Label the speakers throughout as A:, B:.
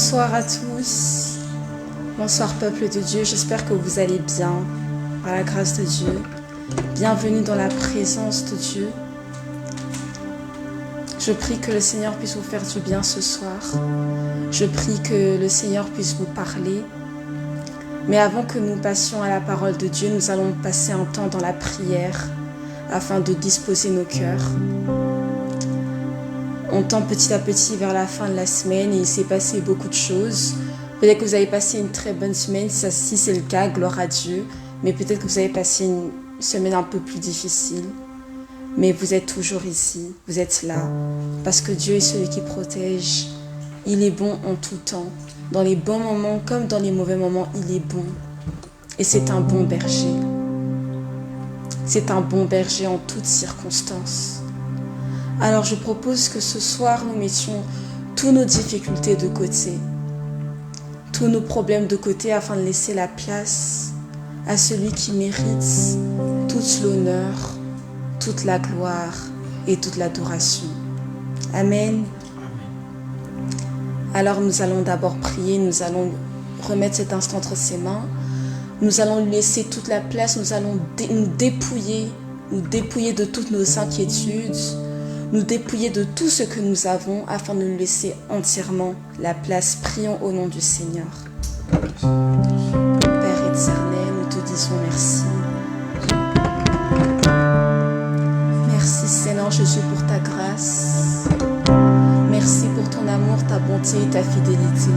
A: Bonsoir à tous, bonsoir peuple de Dieu, j'espère que vous allez bien, par la grâce de Dieu. Bienvenue dans la présence de Dieu. Je prie que le Seigneur puisse vous faire du bien ce soir. Je prie que le Seigneur puisse vous parler. Mais avant que nous passions à la parole de Dieu, nous allons passer un temps dans la prière afin de disposer nos cœurs. On tend petit à petit vers la fin de la semaine et il s'est passé beaucoup de choses. Peut-être que vous avez passé une très bonne semaine, si c'est le cas, gloire à Dieu. Mais peut-être que vous avez passé une semaine un peu plus difficile. Mais vous êtes toujours ici, vous êtes là. Parce que Dieu est celui qui protège. Il est bon en tout temps. Dans les bons moments comme dans les mauvais moments, il est bon. Et c'est un bon berger. C'est un bon berger en toutes circonstances. Alors je propose que ce soir, nous mettions toutes nos difficultés de côté, tous nos problèmes de côté afin de laisser la place à celui qui mérite toute l'honneur, toute la gloire et toute l'adoration. Amen. Alors nous allons d'abord prier, nous allons remettre cet instant entre ses mains, nous allons lui laisser toute la place, nous allons nous dépouiller de toutes nos inquiétudes, nous dépouiller de tout ce que nous avons afin de nous laisser entièrement la place. Prions au nom du Seigneur. Père éternel, nous te disons merci. Merci Seigneur Jésus pour ta grâce. Merci pour ton amour, ta bonté et ta fidélité.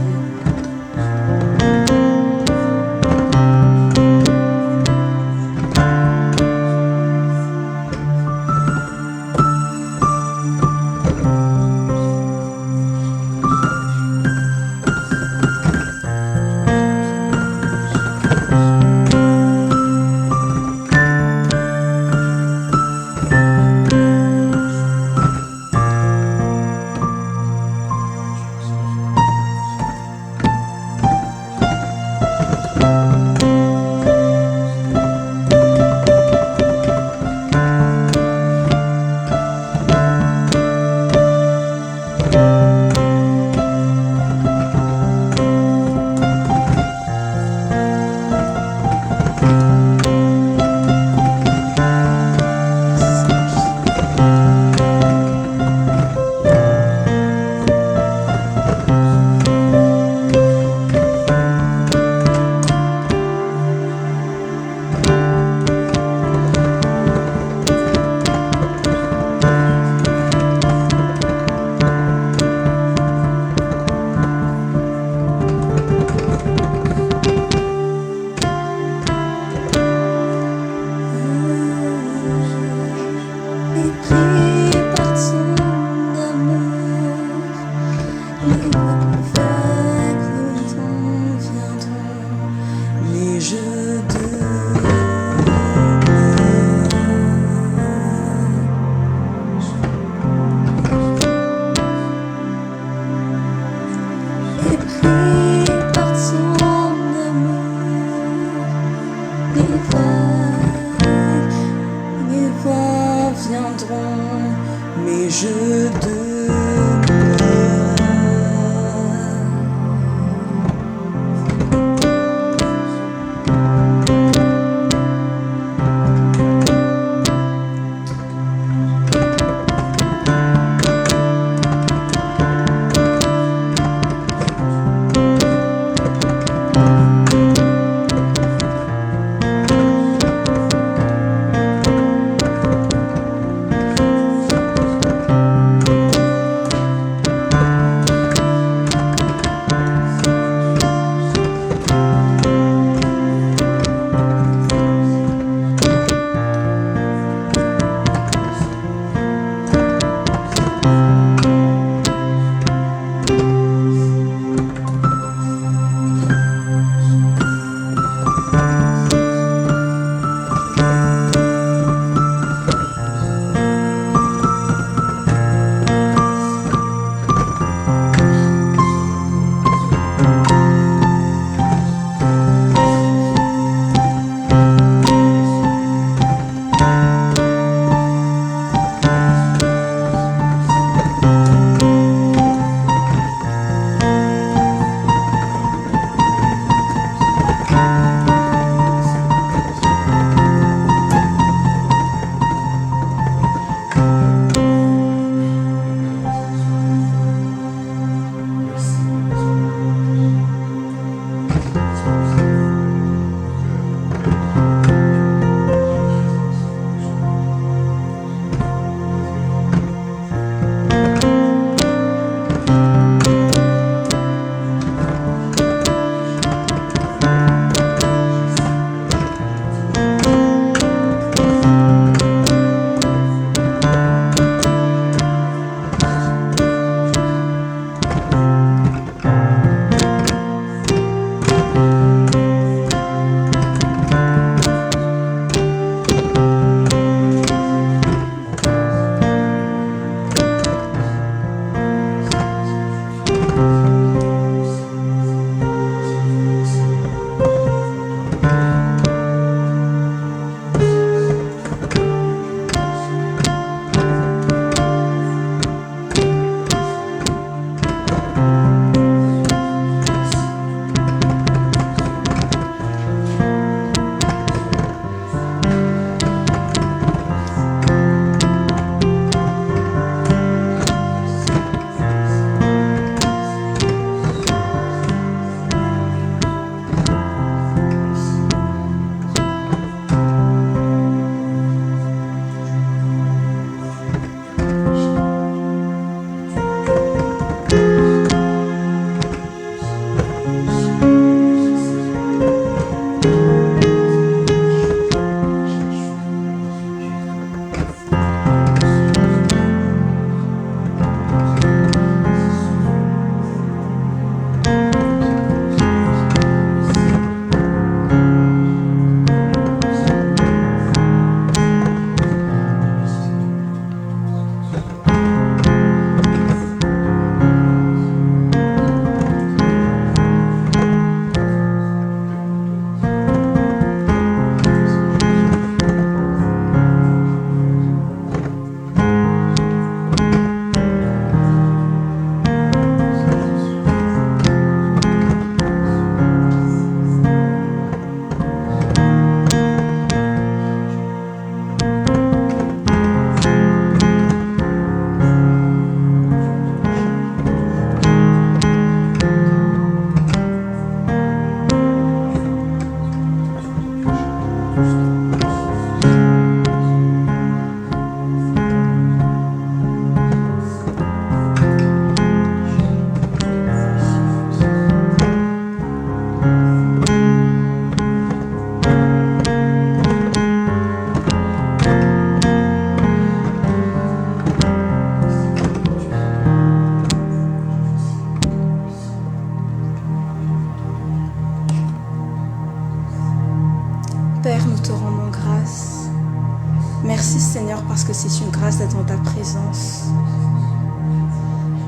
A: Merci Seigneur parce que c'est une grâce d'être dans ta présence.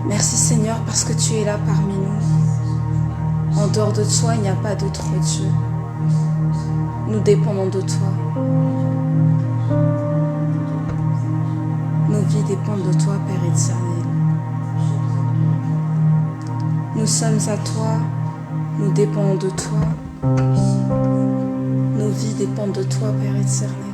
A: Merci Seigneur parce que tu es là parmi nous. En dehors de toi, il n'y a pas d'autre Dieu. Nous dépendons de toi. Nos vies dépendent de toi, Père éternel. Nous sommes à toi, nous dépendons de toi. Nos vies dépendent de toi, Père éternel.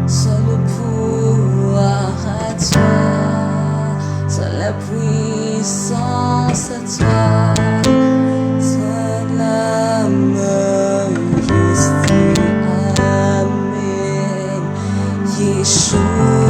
A: Seul le pouvoir à toi, seule la puissance à toi, seule la majesté. Amen. Yeshua.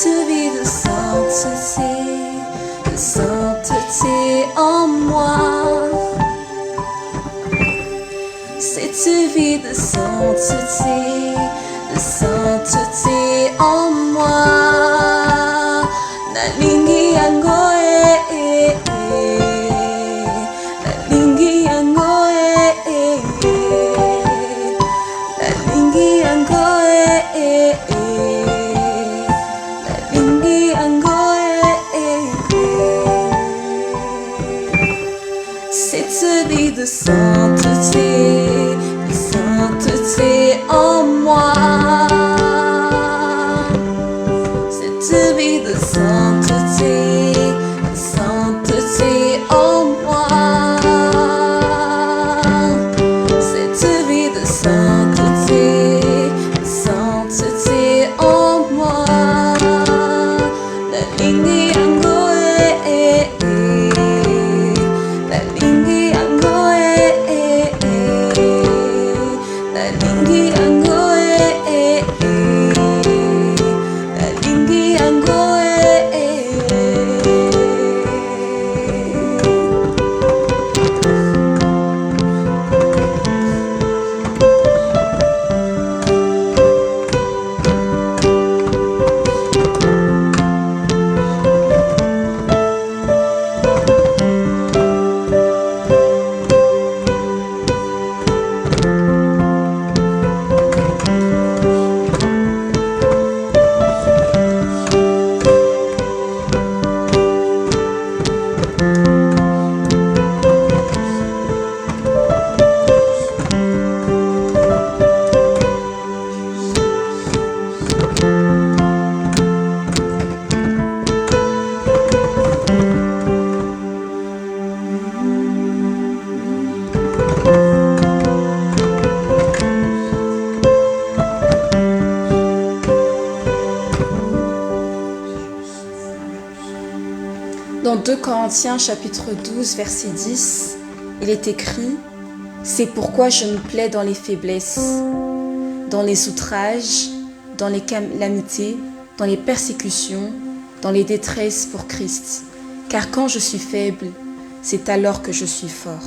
A: Cette vie de sainteté en moi. Cette vie de sainteté en moi. Nalingi yango nalingi yango nalingi yango nalingi yango cette vie de sainteté en moi. Cette vie de sainteté en moi. Cette vie de sainteté en moi. Nalingi yango nalingi yango nalingi yango nalingi yango Dans 2 Corinthiens chapitre 12 verset 10, il est écrit « C'est pourquoi je me plais dans les faiblesses, dans les outrages, dans les calamités, dans les persécutions, dans les détresses pour Christ. Car quand je suis faible, c'est alors que je suis fort. »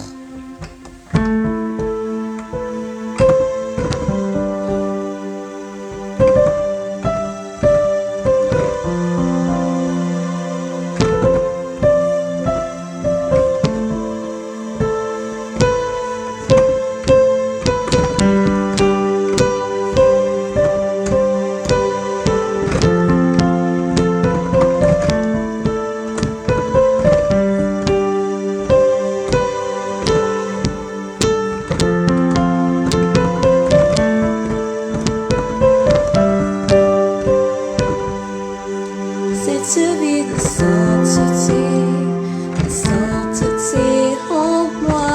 A: Cette vie de sainteté en moi.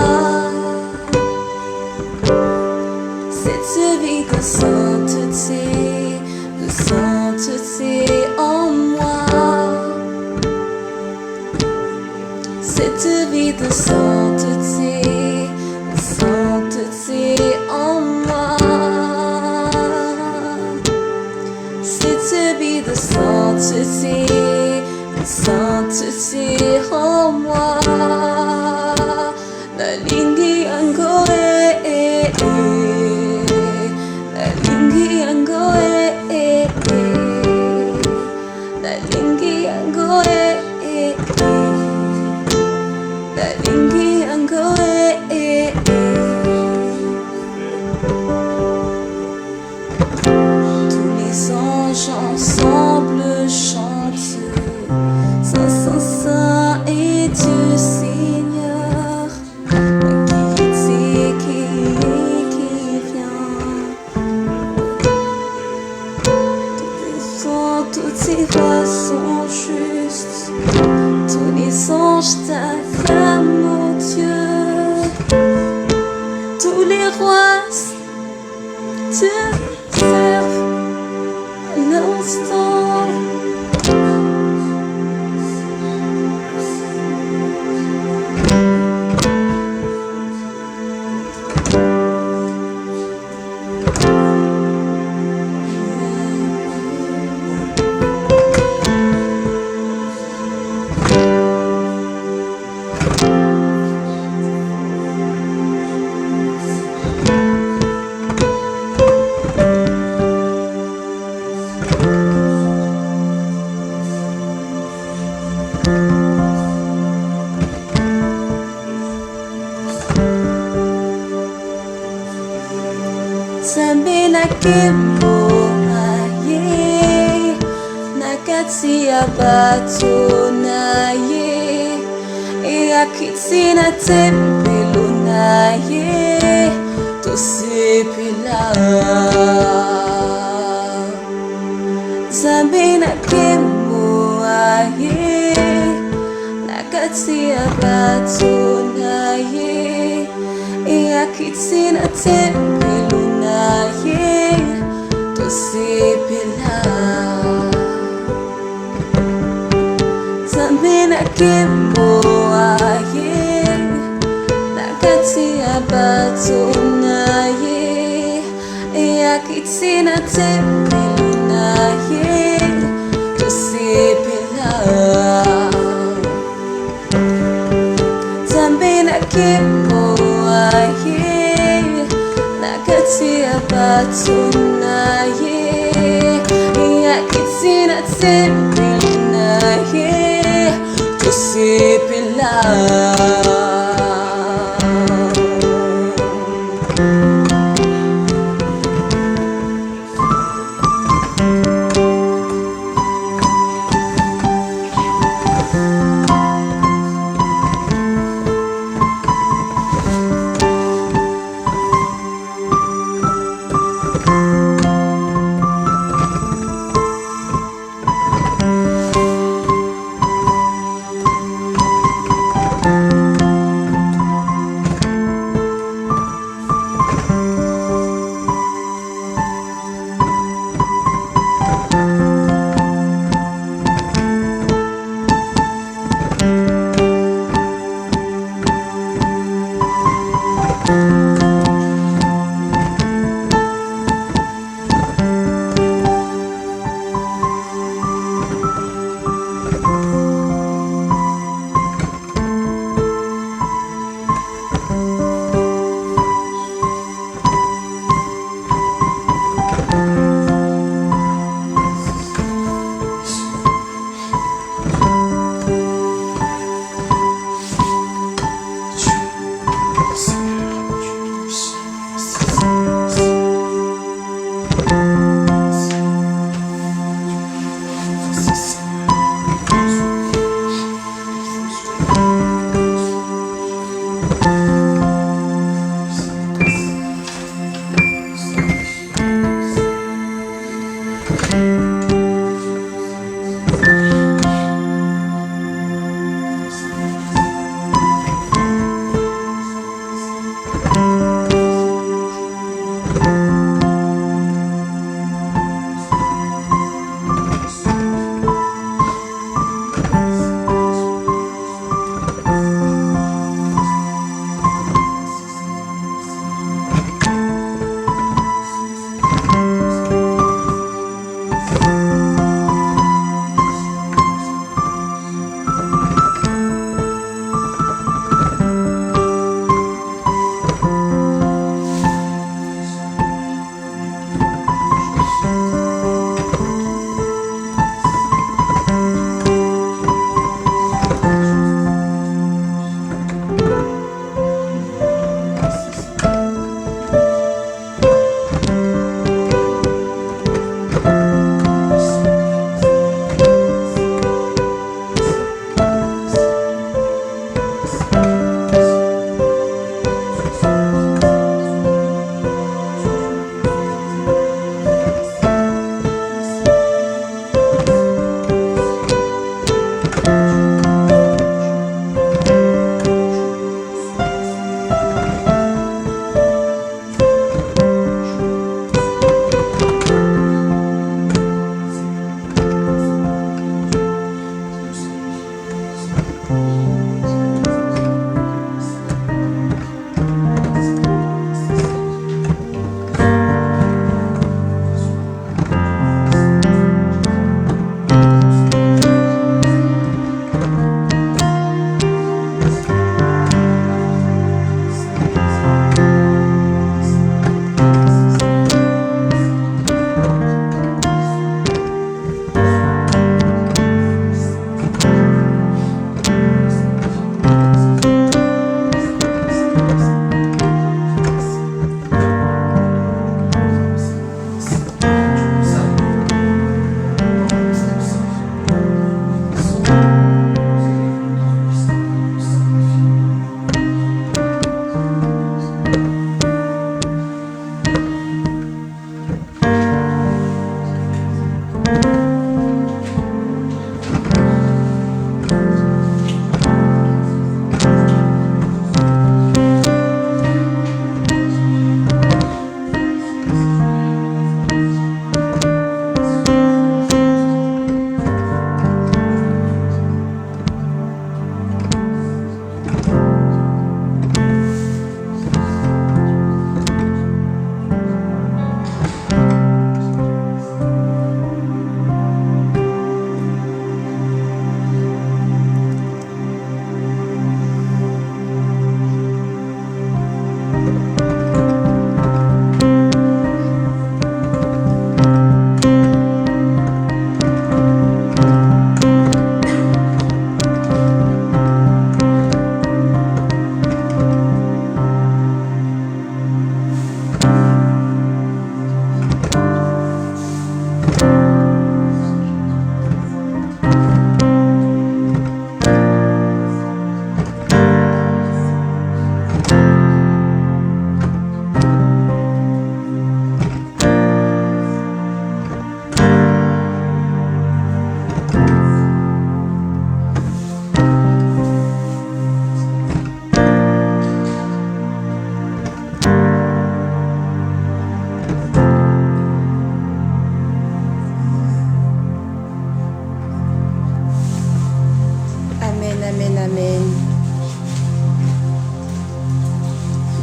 A: Cette vie de sainteté en moi. Cette vie de sainteté en moi. Cette vie de sainteté en moi. Nalingi yango nalingi yango nalingi yango nalingi yango Tous les anges ensemble chantent Saint, Saint, Saint est Dieu Seigneur, qui vient. Toutes ces voix sont justes, tous les anges t'acclament, oh Dieu. Tous les rois te servent à l'instant. nakimo aye nakati ya bato naye akiti na tempelo naye tosepela Zambe nakimo aye nakati ya bato naye akiti na tempelo naye tosepela Zambe nakimo aye nakati ya bato naye akiti na tempelo naye tosepela Zambe nakimo aye nakati ya bato naye akiti na tempelo naye tosepela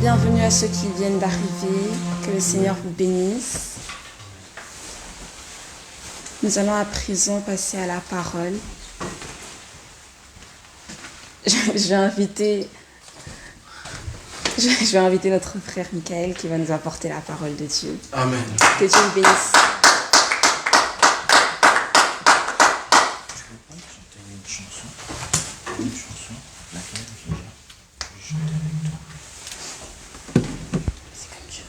A: Bienvenue à ceux qui viennent d'arriver, que le Seigneur vous bénisse. Nous allons à présent passer à la parole. Je vais inviter notre frère Michael qui va nous apporter la parole de Dieu.
B: Amen.
A: Que Dieu vous bénisse.
B: Une chanson, laquelle je vais chanter avec toi. C'est comme Dieu.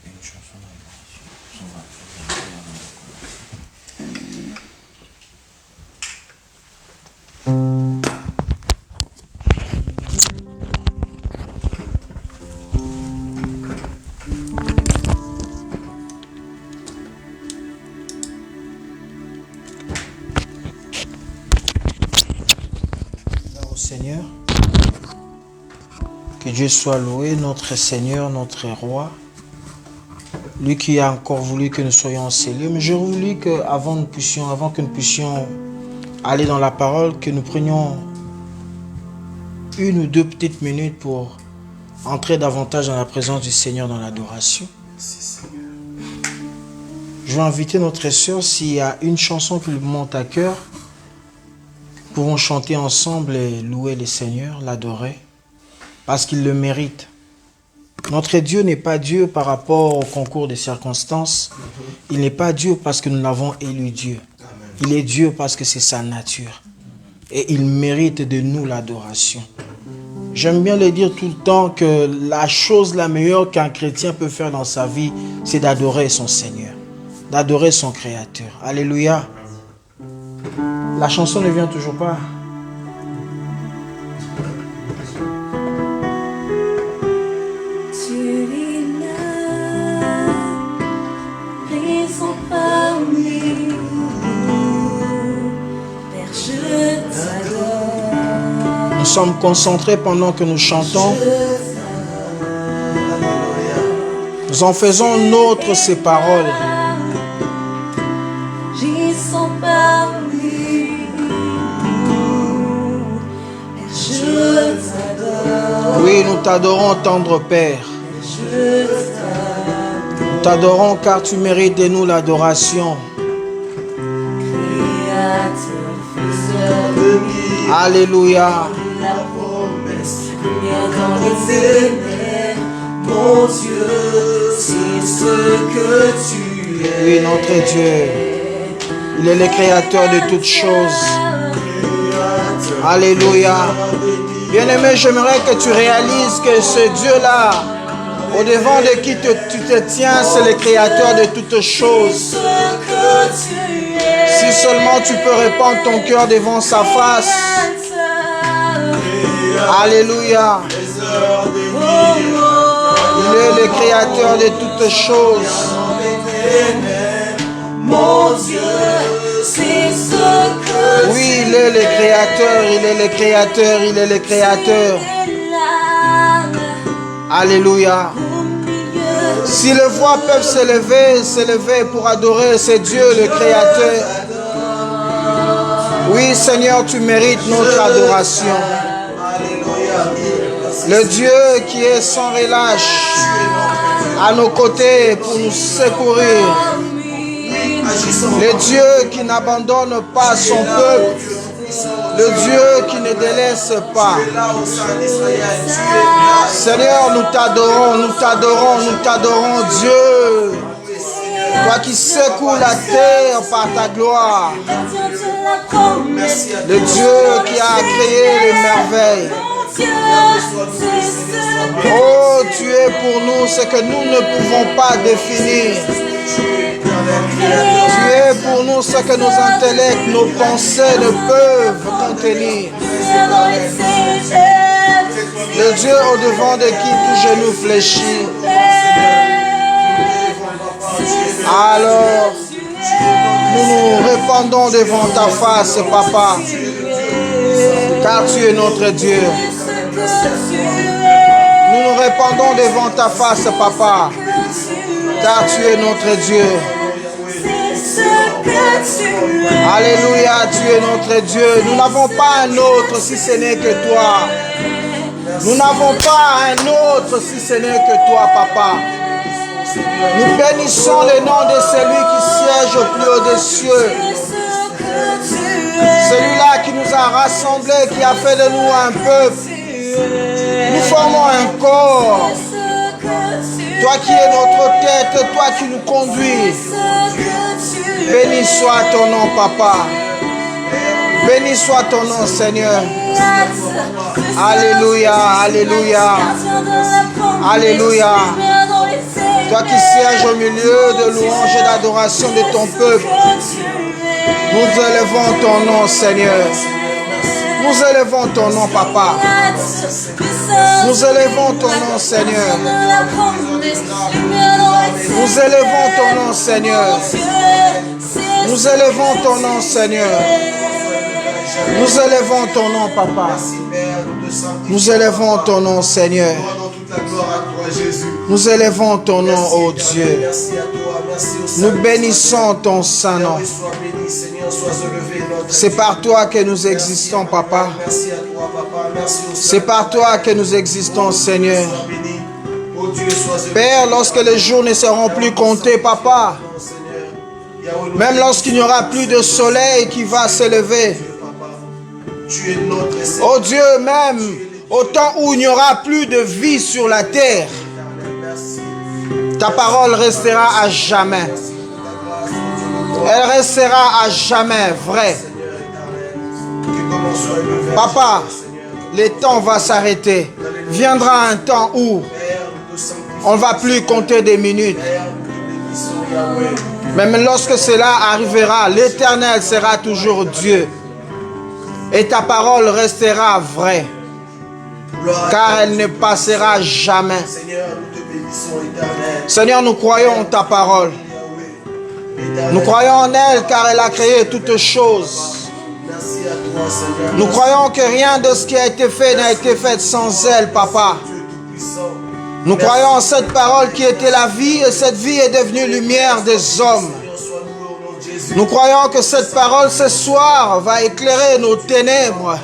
B: Une chanson d'adoration. On va faire Seigneur, que Dieu soit loué, notre Seigneur, notre Roi, lui qui a encore voulu que nous soyons en ces lieux. Mais j'aurais voulu qu'avant que nous puissions aller dans la parole, que nous prenions 1 ou 2 petites minutes pour entrer davantage dans la présence du Seigneur dans l'adoration. Je vais inviter notre sœur, s'il y a une chanson qui lui monte à cœur, nous pouvons chanter ensemble et louer le Seigneur, l'adorer, parce qu'il le mérite. Notre Dieu n'est pas Dieu par rapport au concours des circonstances. Il n'est pas Dieu parce que nous l'avons élu Dieu. Il est Dieu parce que c'est sa nature. Et il mérite de nous l'adoration. J'aime bien le dire tout le temps que la chose la meilleure qu'un chrétien peut faire dans sa vie, c'est d'adorer son Seigneur, d'adorer son Créateur. Alléluia. La chanson ne vient toujours pas.
C: Tu es là, présent parmi nous. Père, je t'adore.
B: Nous sommes concentrés pendant que nous chantons. Nous en faisons nôtre ces paroles.
C: J'y sens parmi nous. Père, je t'adore.
B: Oui, nous t'adorons, tendre Père.
C: Je t'adore.
B: Nous t'adorons car tu mérites de nous l'adoration.
C: Créateur, faiseur de vie.
B: Alléluia.
C: La promesse, lumière dans les ténèbres. Mon Dieu, c'est ce que tu es.
B: Oui, notre Dieu. Il est le créateur de toutes choses. Alléluia. Bien-aimé, j'aimerais que tu réalises que ce Dieu-là, au-devant de qui tu te tiens, c'est le créateur de toutes choses. Si seulement tu peux répandre ton cœur devant sa face. Alléluia. Il est le créateur de toutes choses.
C: Mon Dieu, c'est ce que
B: oui, il est le créateur, il est le créateur, il est le créateur. Alléluia. Si les voix peuvent s'élever pour adorer, c'est Dieu le créateur. Oui, Seigneur, tu mérites notre adoration. Le Dieu qui est sans relâche à nos côtés pour nous secourir. Le Dieu qui n'abandonne pas son peuple. Le Dieu qui ne délaisse pas. Seigneur, nous t'adorons, nous t'adorons, nous t'adorons, Dieu. Toi qui secoues la terre par ta gloire. Le Dieu qui a créé les merveilles. Oh, tu es pour nous ce que nous ne pouvons pas définir. Tu es pour nous ce que nos intellects, nos pensées ne peuvent contenir. Le Dieu au-devant de qui tout genou fléchit. Alors, nous nous répandons devant ta face, Papa, car tu es notre Dieu. Nous nous répandons devant ta face, Papa, car tu es notre Dieu. Alléluia, tu es notre Dieu. Nous n'avons pas un autre si ce n'est que toi. Nous n'avons pas un autre si ce n'est que toi, Papa. Nous bénissons le nom de celui qui siège au plus haut des cieux. Celui-là qui nous a rassemblés, qui a fait de nous un peuple. Nous formons un corps. Toi qui es notre tête, toi qui nous conduis. Béni soit ton nom, Papa. Béni soit ton nom, Seigneur. Alléluia, alléluia. Alléluia. Toi qui sièges au milieu de louanges et d'adoration de ton peuple. Nous élevons ton nom, Seigneur. Nous élevons ton nom, Papa. Nous élevons ton nom, Seigneur. Nous élevons ton nom, Seigneur. Nous élevons ton nom, Seigneur. Nous élevons ton nom, Papa. Nous élevons ton nom, Seigneur. Nous élevons ton nom, ô Dieu. Nous bénissons ton saint nom. C'est par toi que nous existons, Papa. C'est par toi que nous existons, Seigneur. Père, lorsque les jours ne seront plus comptés, Papa, même lorsqu'il n'y aura plus de soleil qui va s'élever, oh Dieu, même au temps où il n'y aura plus de vie sur la terre, ta parole restera à jamais. Elle restera à jamais vraie. Papa, le temps va s'arrêter. Viendra un temps où on ne va plus compter des minutes. Même lorsque cela arrivera, l'Éternel sera toujours Dieu. Et ta parole restera vraie. Car elle ne passera jamais. Seigneur, nous croyons en ta parole. Nous croyons en elle car elle a créé toutes choses. Nous croyons que rien de ce qui a été fait n'a été fait sans elle, Papa. Nous croyons en cette parole qui était la vie et cette vie est devenue lumière des hommes. Nous croyons que cette parole ce soir va éclairer nos ténèbres.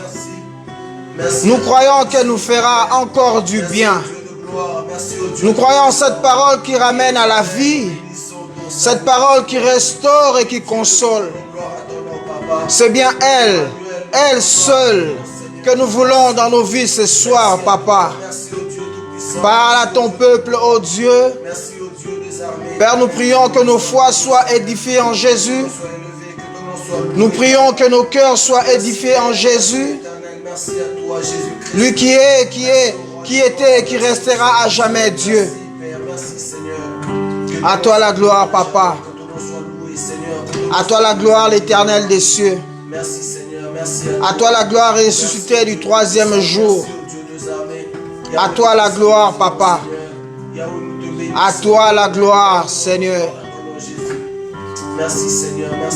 B: Nous croyons qu'elle nous fera encore du bien. Nous croyons en cette parole qui ramène à la vie. Cette parole qui restaure et qui console. C'est bien elle seule que nous voulons dans nos vies ce soir, Papa. Parle à ton peuple, ô Dieu. Père, nous prions que nos foi soient édifiées en Jésus. Nous prions que nos cœurs soient édifiés en Jésus. Lui qui était et qui restera à jamais Dieu. À toi la gloire, Papa. À toi la gloire, l'Éternel des cieux. À toi la gloire ressuscitée du troisième jour. À toi la gloire, Papa. À toi la gloire, Seigneur.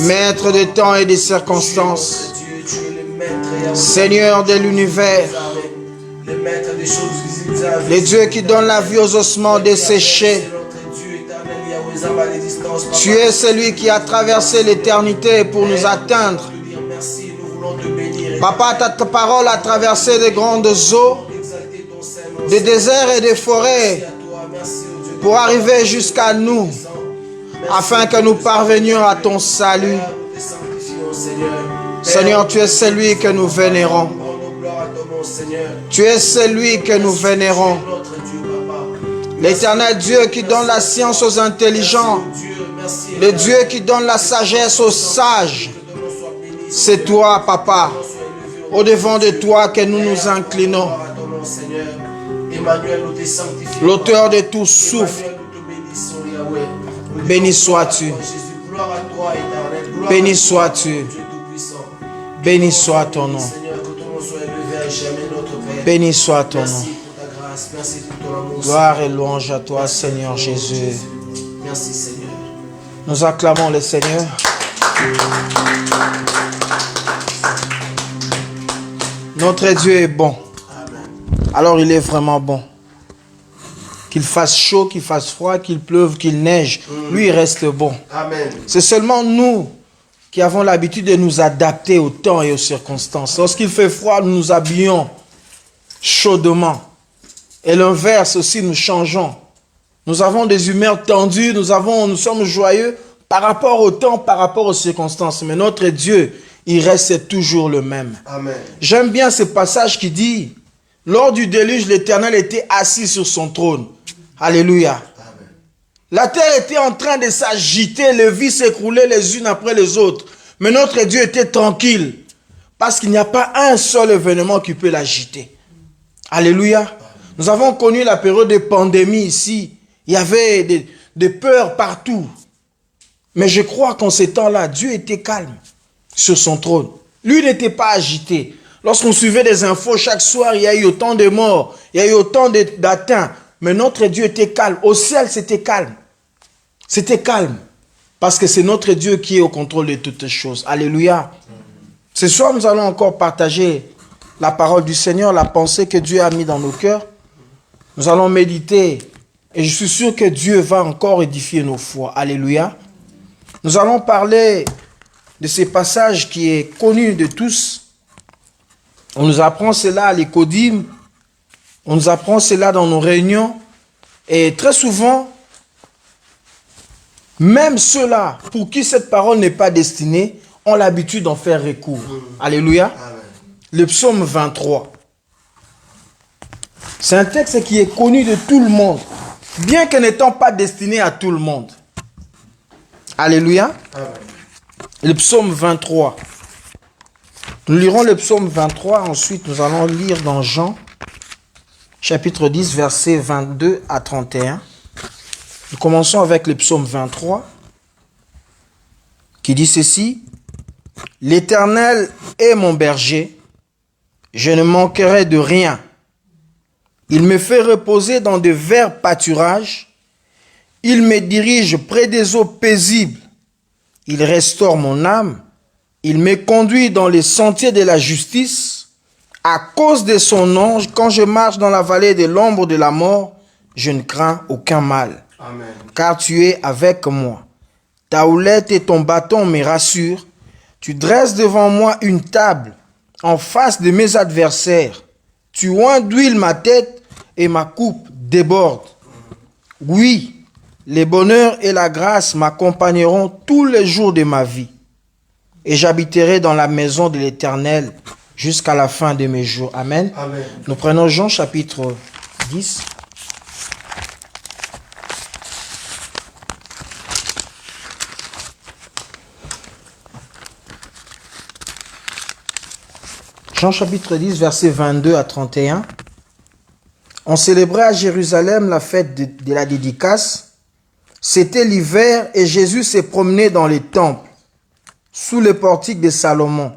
B: Maître des temps et des circonstances. Seigneur de l'univers. Le Dieu qui donne la vie aux ossements desséchés. Tu es celui qui a traversé l'éternité pour nous atteindre. Papa, ta parole a traversé de grandes eaux, des déserts et des forêts pour arriver jusqu'à nous, afin que nous parvenions à ton salut. Seigneur, tu es celui que nous vénérons. Tu es celui que nous vénérons. L'Éternel Dieu qui donne la science aux intelligents. Le Dieu qui donne la sagesse aux sages. C'est toi, Papa. Au-devant de toi que nous nous inclinons. L'auteur de tout souffle. Béni sois-tu. Béni sois-tu. Béni soit ton nom. Béni soit ton nom. Gloire et louange à toi, Seigneur Jésus.
C: Merci, Seigneur.
B: Nous acclamons le Seigneur. Notre Dieu est bon. Alors il est vraiment bon. Qu'il fasse chaud, qu'il fasse froid, qu'il pleuve, qu'il neige, lui il reste bon.
C: Amen.
B: C'est seulement nous qui avons l'habitude de nous adapter au temps et aux circonstances. Lorsqu'il fait froid, nous nous habillons chaudement. Et l'inverse aussi, nous changeons. Nous avons des humeurs tendues, nous sommes joyeux par rapport au temps, par rapport aux circonstances. Mais notre Dieu, il reste toujours le même.
C: Amen.
B: J'aime bien ce passage qui dit, lors du déluge, l'Éternel était assis sur son trône. Alléluia.
C: Amen.
B: La terre était en train de s'agiter, les vies s'écroulaient les unes après les autres. Mais notre Dieu était tranquille, parce qu'il n'y a pas un seul événement qui peut l'agiter. Alléluia. Nous avons connu la période de pandémie ici. Il y avait des peurs partout. Mais je crois qu'en ces temps-là, Dieu était calme sur son trône. Lui n'était pas agité. Lorsqu'on suivait des infos chaque soir, il y a eu autant de morts, il y a eu autant d'atteints. Mais notre Dieu était calme. Au ciel, c'était calme. C'était calme. Parce que c'est notre Dieu qui est au contrôle de toutes choses. Alléluia. Ce soir, nous allons encore partager la parole du Seigneur, la pensée que Dieu a mis dans nos cœurs. Nous allons méditer. Et je suis sûr que Dieu va encore édifier nos foi. Alléluia. Nous allons parler de ce passage qui est connu de tous. On nous apprend cela à l'Écodim. On nous apprend cela dans nos réunions. Et très souvent, même ceux-là pour qui cette parole n'est pas destinée, ont l'habitude d'en faire recours. Alléluia.
C: Amen.
B: Le psaume 23. C'est un texte qui est connu de tout le monde, bien que n'étant pas destiné à tout le monde. Alléluia.
C: Amen.
B: Le psaume 23. Nous lirons le psaume 23, ensuite nous allons lire dans Jean, chapitre 10, versets 22 à 31. Nous commençons avec le psaume 23, qui dit ceci. « L'Éternel est mon berger, je ne manquerai de rien. Il me fait reposer dans de verts pâturages. Il me dirige près des eaux paisibles. Il restaure mon âme. Il me conduit dans les sentiers de la justice. À cause de son ange, quand je marche dans la vallée de l'ombre de la mort, je ne crains aucun mal.
C: Amen.
B: Car tu es avec moi. Ta houlette et ton bâton me rassurent. Tu dresses devant moi une table en face de mes adversaires. Tu oins d'huile ma tête et ma coupe déborde. Oui, les bonheurs et la grâce m'accompagneront tous les jours de ma vie. Et j'habiterai dans la maison de l'Éternel jusqu'à la fin de mes jours. Amen.
C: Amen.
B: Nous prenons Jean chapitre 10. Jean chapitre 10, versets 22 à 31. On célébrait à Jérusalem la fête de la dédicace. C'était l'hiver et Jésus s'est promené dans les temples, sous le portique de Salomon.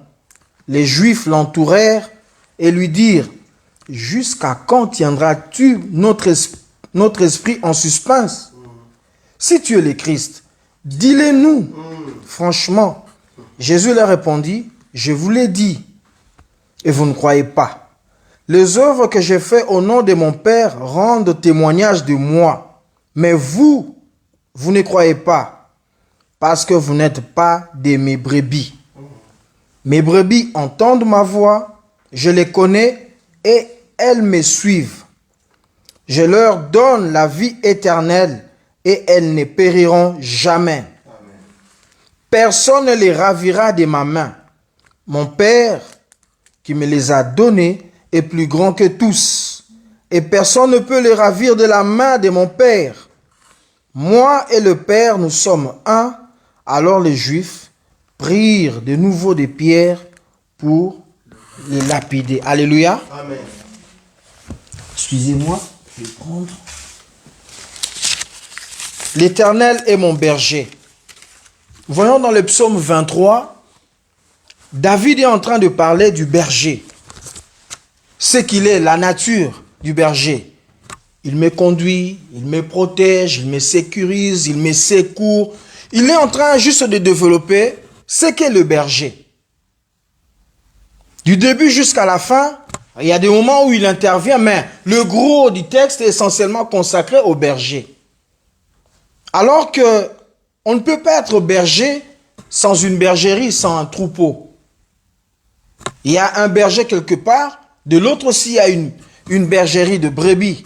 B: Les Juifs l'entourèrent et lui dirent, « Jusqu'à quand tiendras-tu notre esprit en suspens? Si tu es le Christ, dis-le-nous. » Franchement, Jésus leur répondit, « Je vous l'ai dit, et vous ne croyez pas. Les œuvres que j'ai faites au nom de mon Père rendent témoignage de moi. Mais vous ne croyez pas, parce que vous n'êtes pas de mes brebis. Mes brebis entendent ma voix, je les connais et elles me suivent. Je leur donne la vie éternelle et elles ne périront jamais. Personne ne les ravira de ma main. Mon Père qui me les a donnés est plus grand que tous, et personne ne peut les ravir de la main de mon Père. Moi et le Père, nous sommes un. » Alors les Juifs prirent de nouveau des pierres pour les lapider. Alléluia.
C: Amen.
B: Excusez-moi, je vais prendre. L'Éternel est mon berger. Voyons dans le psaume 23, David est en train de parler du berger. Ce qu'il est, la nature du berger. Il me conduit, il me protège, il me sécurise, il me secourt. Il est en train juste de développer ce qu'est le berger. Du début jusqu'à la fin, il y a des moments où il intervient, mais le gros du texte est essentiellement consacré au berger. Alors que on ne peut pas être berger sans une bergerie, sans un troupeau. Il y a un berger quelque part, de l'autre aussi il y a une bergerie de brebis,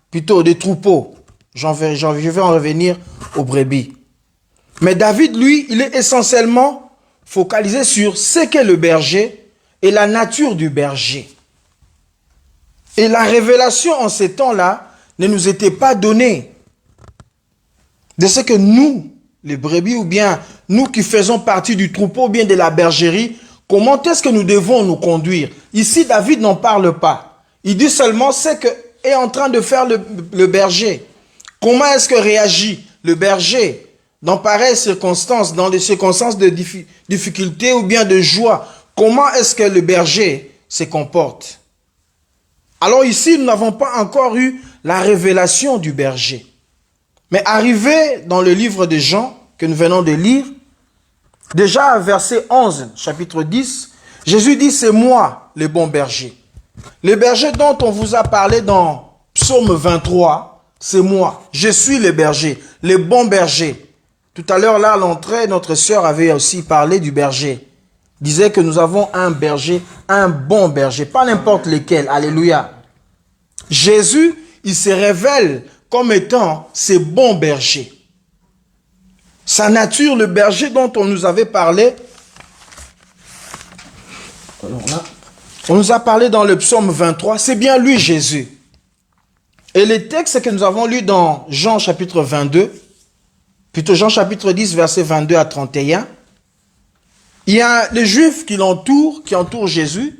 B: plutôt des troupeaux. Je vais en revenir aux brebis. Mais David, lui, il est essentiellement focalisé sur ce qu'est le berger et la nature du berger. Et la révélation en ces temps-là ne nous était pas donnée de ce que nous, les brebis, ou bien nous qui faisons partie du troupeau, ou bien de la bergerie, comment est-ce que nous devons nous conduire? Ici, David n'en parle pas. Il dit seulement ce qu'est en train de faire le berger. Comment est-ce que réagit le berger dans pareilles circonstances, dans des circonstances de difficulté ou bien de joie? Comment est-ce que le berger se comporte? Alors ici, nous n'avons pas encore eu la révélation du berger. Mais arrivé dans le livre de Jean, que nous venons de lire, déjà verset 11, chapitre 10, Jésus dit, c'est moi le bon berger. Le berger dont on vous a parlé dans Psaume 23, c'est moi. Je suis le berger, le bon berger. Tout à l'heure, là, à l'entrée, notre sœur avait aussi parlé du berger. Disait que nous avons un berger, un bon berger, pas n'importe lequel. Alléluia. Jésus, il se révèle comme étant ce bon berger. Sa nature, le berger dont on nous avait parlé, on nous a parlé dans le psaume 23, c'est bien lui Jésus. Et les textes que nous avons lus dans Jean chapitre 22, plutôt Jean chapitre 10, versets 22 à 31, il y a les Juifs qui l'entourent, qui entourent Jésus,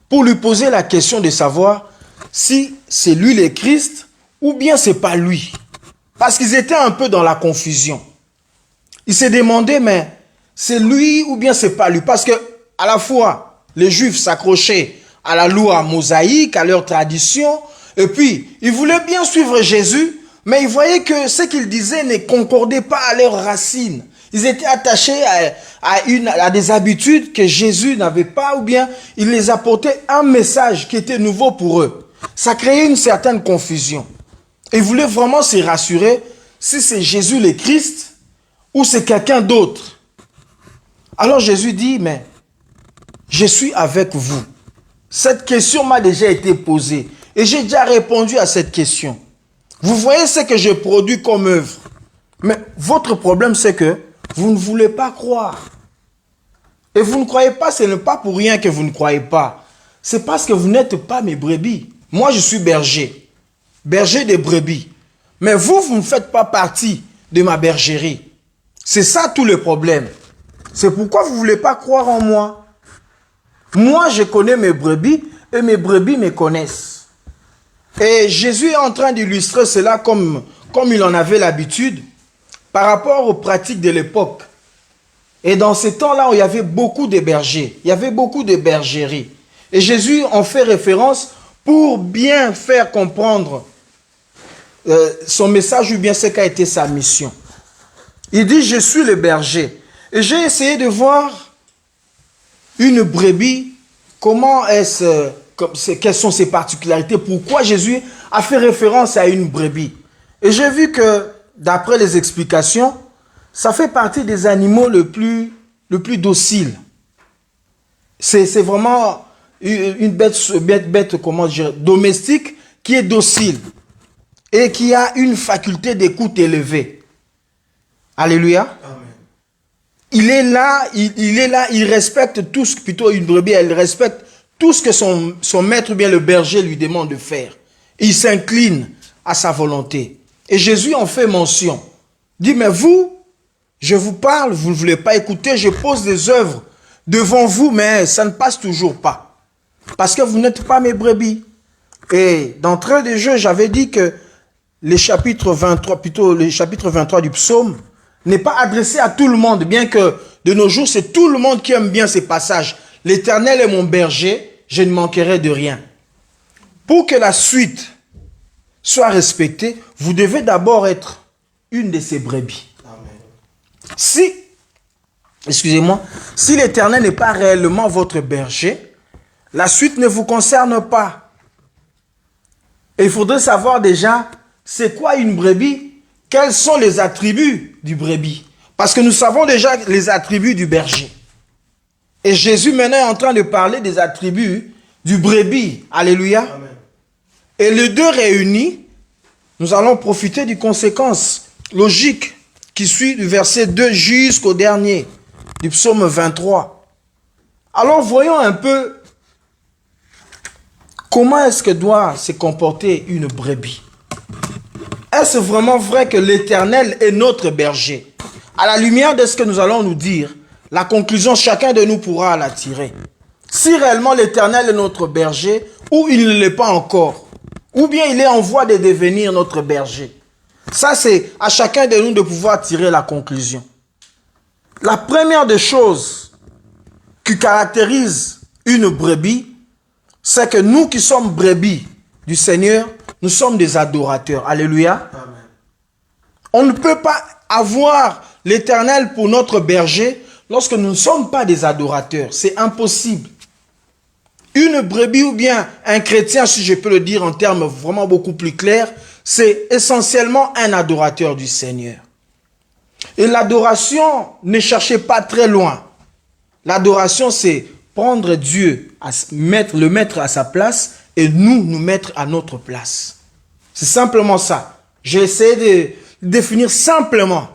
B: pour lui poser la question de savoir si c'est lui le Christ ou bien c'est pas lui. Parce qu'ils étaient un peu dans la confusion. Ils se demandaient, mais c'est lui ou bien c'est pas lui? Parce que à la fois, les Juifs s'accrochaient à la loi mosaïque, à leur tradition, et puis ils voulaient bien suivre Jésus, mais ils voyaient que ce qu'ils disaient ne concordait pas à leurs racines. Ils étaient attachés à des habitudes que Jésus n'avait pas, ou bien il les apportait un message qui était nouveau pour eux. Ça créait une certaine confusion. Ils voulaient vraiment se rassurer si c'est Jésus le Christ ou c'est quelqu'un d'autre. Alors Jésus dit, mais je suis avec vous. Cette question m'a déjà été posée et j'ai déjà répondu à cette question. Vous voyez ce que je produis comme œuvre. Mais votre problème, c'est que vous ne voulez pas croire. Et vous ne croyez pas, ce n'est pas pour rien que vous ne croyez pas. C'est parce que vous n'êtes pas mes brebis. Moi, je suis berger. Berger des brebis. Mais vous, vous ne faites pas partie de ma bergerie. C'est ça tout le problème. C'est pourquoi vous ne voulez pas croire en moi. Moi, je connais mes brebis et mes brebis me connaissent. Et Jésus est en train d'illustrer cela comme il en avait l'habitude par rapport aux pratiques de l'époque. Et dans ces temps-là, il y avait beaucoup de bergers. Il y avait beaucoup de bergeries. Et Jésus en fait référence pour bien faire comprendre son message ou bien ce qu'a été sa mission. Il dit, je suis le berger. Et j'ai essayé de voir une brebis, quelles sont ses particularités, pourquoi Jésus a fait référence à une brebis. Et j'ai vu que, d'après les explications, ça fait partie des animaux le plus docile. C'est vraiment une bête, comment dire, domestique qui est docile et qui a une faculté d'écoute élevée. Alléluia. Amen. Il est là, il respecte tout ce que, plutôt une brebis, elle respecte tout ce que son maître, bien le berger, lui demande de faire. Et il s'incline à sa volonté. Et Jésus en fait mention. Il dit, mais vous, je vous parle, vous ne voulez pas écouter, je pose des œuvres devant vous, mais ça ne passe toujours pas. Parce que vous n'êtes pas mes brebis. Et d'entrée de jeu, j'avais dit que le chapitre 23 du psaume n'est pas adressé à tout le monde, bien que de nos jours, c'est tout le monde qui aime bien ces passages. L'Éternel est mon berger, je ne manquerai de rien. Pour que la suite soit respectée, vous devez d'abord être une de ces brebis. Amen. Si l'Éternel n'est pas réellement votre berger, la suite ne vous concerne pas. Et il faudrait savoir déjà, c'est quoi une brebis? Quels sont les attributs du brebis? Parce que nous savons déjà les attributs du berger. Et Jésus maintenant est en train de parler des attributs du brebis. Alléluia. Amen. Et les deux réunis, nous allons profiter des conséquences logiques qui suivent du verset 2 jusqu'au dernier, du psaume 23. Alors voyons un peu comment est-ce que doit se comporter une brebis. Est-ce vraiment vrai que l'Éternel est notre berger? À la lumière de ce que nous allons nous dire, la conclusion, chacun de nous pourra la tirer. Si réellement l'Éternel est notre berger, ou il ne l'est pas encore, ou bien il est en voie de devenir notre berger. Ça, c'est à chacun de nous de pouvoir tirer la conclusion. La première des choses qui caractérise une brebis, c'est que nous qui sommes brebis du Seigneur, nous sommes des adorateurs. Alléluia. Amen. On ne peut pas avoir l'Éternel pour notre berger lorsque nous ne sommes pas des adorateurs. C'est impossible. Une brebis ou bien un chrétien, si je peux le dire en termes vraiment beaucoup plus clairs, c'est essentiellement un adorateur du Seigneur. Et l'adoration, ne cherchez pas très loin. L'adoration, c'est prendre Dieu, le mettre à sa place et nous mettre à notre place. C'est simplement ça. J'ai essayé de définir simplement.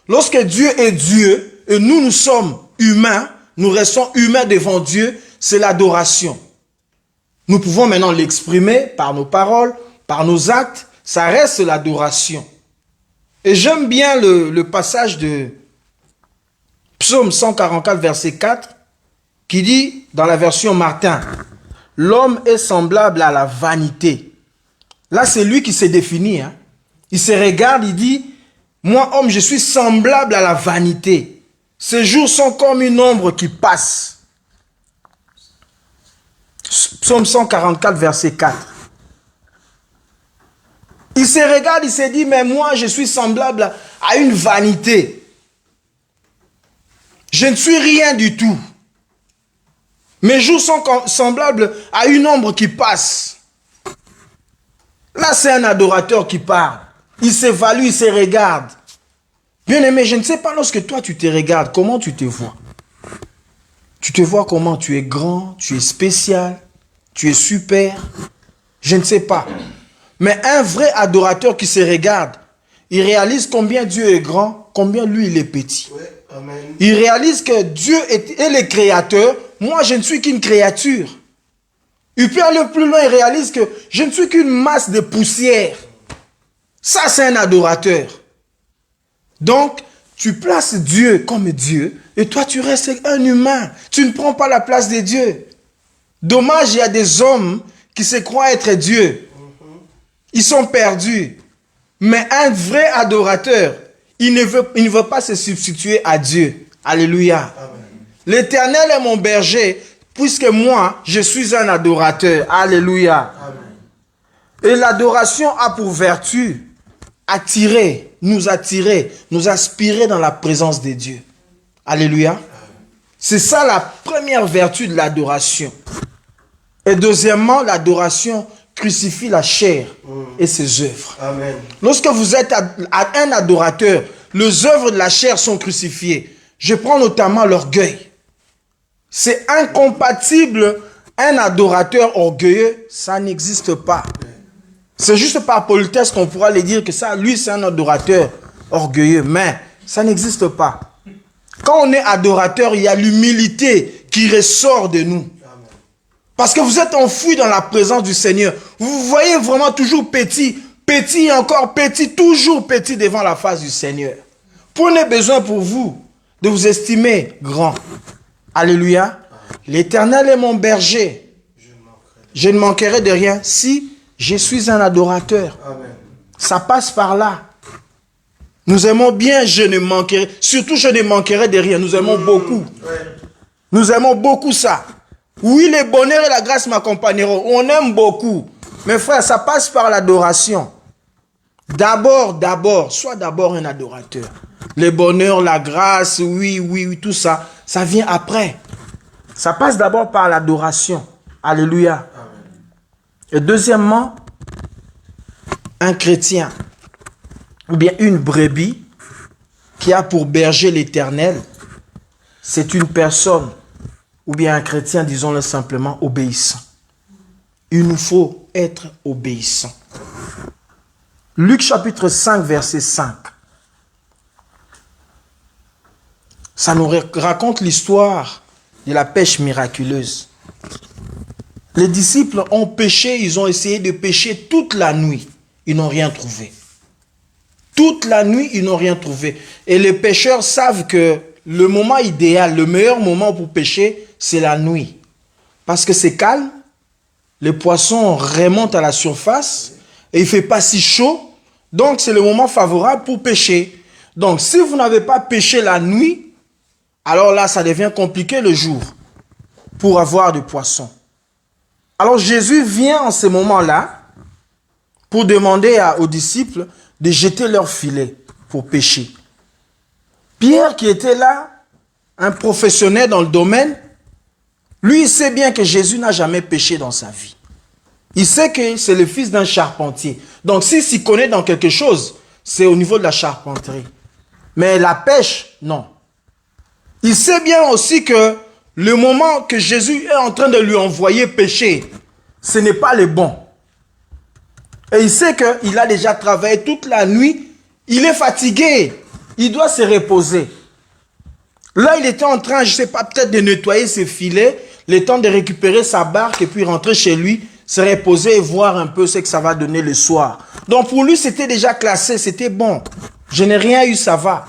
B: Lorsque Dieu est Dieu et nous sommes humains, nous restons humains devant Dieu, c'est l'adoration. Nous pouvons maintenant l'exprimer par nos paroles, par nos actes, ça reste l'adoration. Et j'aime bien le passage de Psaume 144, verset 4, qui dit, dans la version Martin, « L'homme est semblable à la vanité. » Là, c'est lui qui s'est défini. Hein. Il se regarde, il dit, « Moi, homme, je suis semblable à la vanité. Ces jours sont comme une ombre qui passe. » Psaume 144, verset 4. Il se regarde, il se dit, mais moi, je suis semblable à une vanité. Je ne suis rien du tout. Mes jours sont semblables à une ombre qui passe. Là, c'est un adorateur qui parle. Il s'évalue, il se regarde. Bien-aimé, je ne sais pas, lorsque toi, tu te regardes, comment tu te vois? Tu te vois comment? Tu es grand, tu es spécial, tu es super. Je ne sais pas. Mais un vrai adorateur qui se regarde, il réalise combien Dieu est grand, combien lui, il est petit.
C: Ouais, amen.
B: Il réalise que Dieu est le créateur. Moi, je ne suis qu'une créature. Il peut aller plus loin, il réalise que je ne suis qu'une masse de poussière. Ça, c'est un adorateur. Donc, tu places Dieu comme Dieu et toi, tu restes un humain. Tu ne prends pas la place de Dieu. Dommage, il y a des hommes qui se croient être Dieu. Ils sont perdus. Mais un vrai adorateur, il ne veut pas se substituer à Dieu. Alléluia. L'Éternel est mon berger, puisque moi, je suis un adorateur. Alléluia. Amen. Et l'adoration a pour vertu nous aspirer dans la présence de Dieu. Alléluia. C'est ça la première vertu de l'adoration. Et deuxièmement, l'adoration crucifie la chair et ses œuvres. Amen. Lorsque vous êtes un adorateur, les œuvres de la chair sont crucifiées. Je prends notamment l'orgueil. C'est incompatible. Un adorateur orgueilleux, ça n'existe pas. C'est juste par politesse qu'on pourra lui dire que ça, lui, c'est un adorateur orgueilleux. Mais ça n'existe pas. Quand on est adorateur, il y a l'humilité qui ressort de nous. Parce que vous êtes enfoui dans la présence du Seigneur. Vous vous voyez vraiment toujours petit, petit et encore petit, toujours petit devant la face du Seigneur. Prenez besoin pour vous de vous estimer grand. Alléluia. L'Éternel est mon berger. Je ne manquerai de rien si je suis un adorateur. Amen. Ça passe par là. Nous aimons bien, surtout je ne manquerai de rien. Nous aimons beaucoup. Nous aimons beaucoup ça. Oui, le bonheur et la grâce m'accompagneront. On aime beaucoup. Mais frère, ça passe par l'adoration. Sois d'abord un adorateur. Le bonheur, la grâce, oui, tout ça, ça vient après. Ça passe d'abord par l'adoration. Alléluia. Amen. Et deuxièmement, un chrétien, ou bien une brebis, qui a pour berger l'Éternel, c'est une personne, ou bien un chrétien, disons-le simplement, obéissant. il nous faut être obéissants. Luc chapitre 5, verset 5. Ça nous raconte l'histoire de la pêche miraculeuse. Les disciples ont pêché, ils ont essayé de pêcher toute la nuit. Ils n'ont rien trouvé. Toute la nuit, ils n'ont rien trouvé. Et les pêcheurs savent que le moment idéal, le meilleur moment pour pêcher, c'est la nuit. Parce que c'est calme, les poissons remontent à la surface et il ne fait pas si chaud. Donc, c'est le moment favorable pour pêcher. Donc, si vous n'avez pas pêché la nuit, alors là, ça devient compliqué le jour pour avoir du poisson. Alors, Jésus vient en ce moment-là pour demander aux disciples de jeter leur filet pour pêcher. Pierre, qui était là, un professionnel dans le domaine, lui, il sait bien que Jésus n'a jamais pêché dans sa vie. Il sait que c'est le fils d'un charpentier. Donc, s'il s'y connaît dans quelque chose, c'est au niveau de la charpenterie. Mais la pêche, non. Il sait bien aussi que le moment que Jésus est en train de lui envoyer pêcher, ce n'est pas le bon. Et il sait qu'il a déjà travaillé toute la nuit. Il est fatigué. Il doit se reposer. Là, il était en train, je ne sais pas, peut-être de nettoyer ses filets, le temps de récupérer sa barque et puis rentrer chez lui, se reposer et voir un peu ce que ça va donner le soir. Donc pour lui, c'était déjà classé, c'était bon. Je n'ai rien eu, ça va.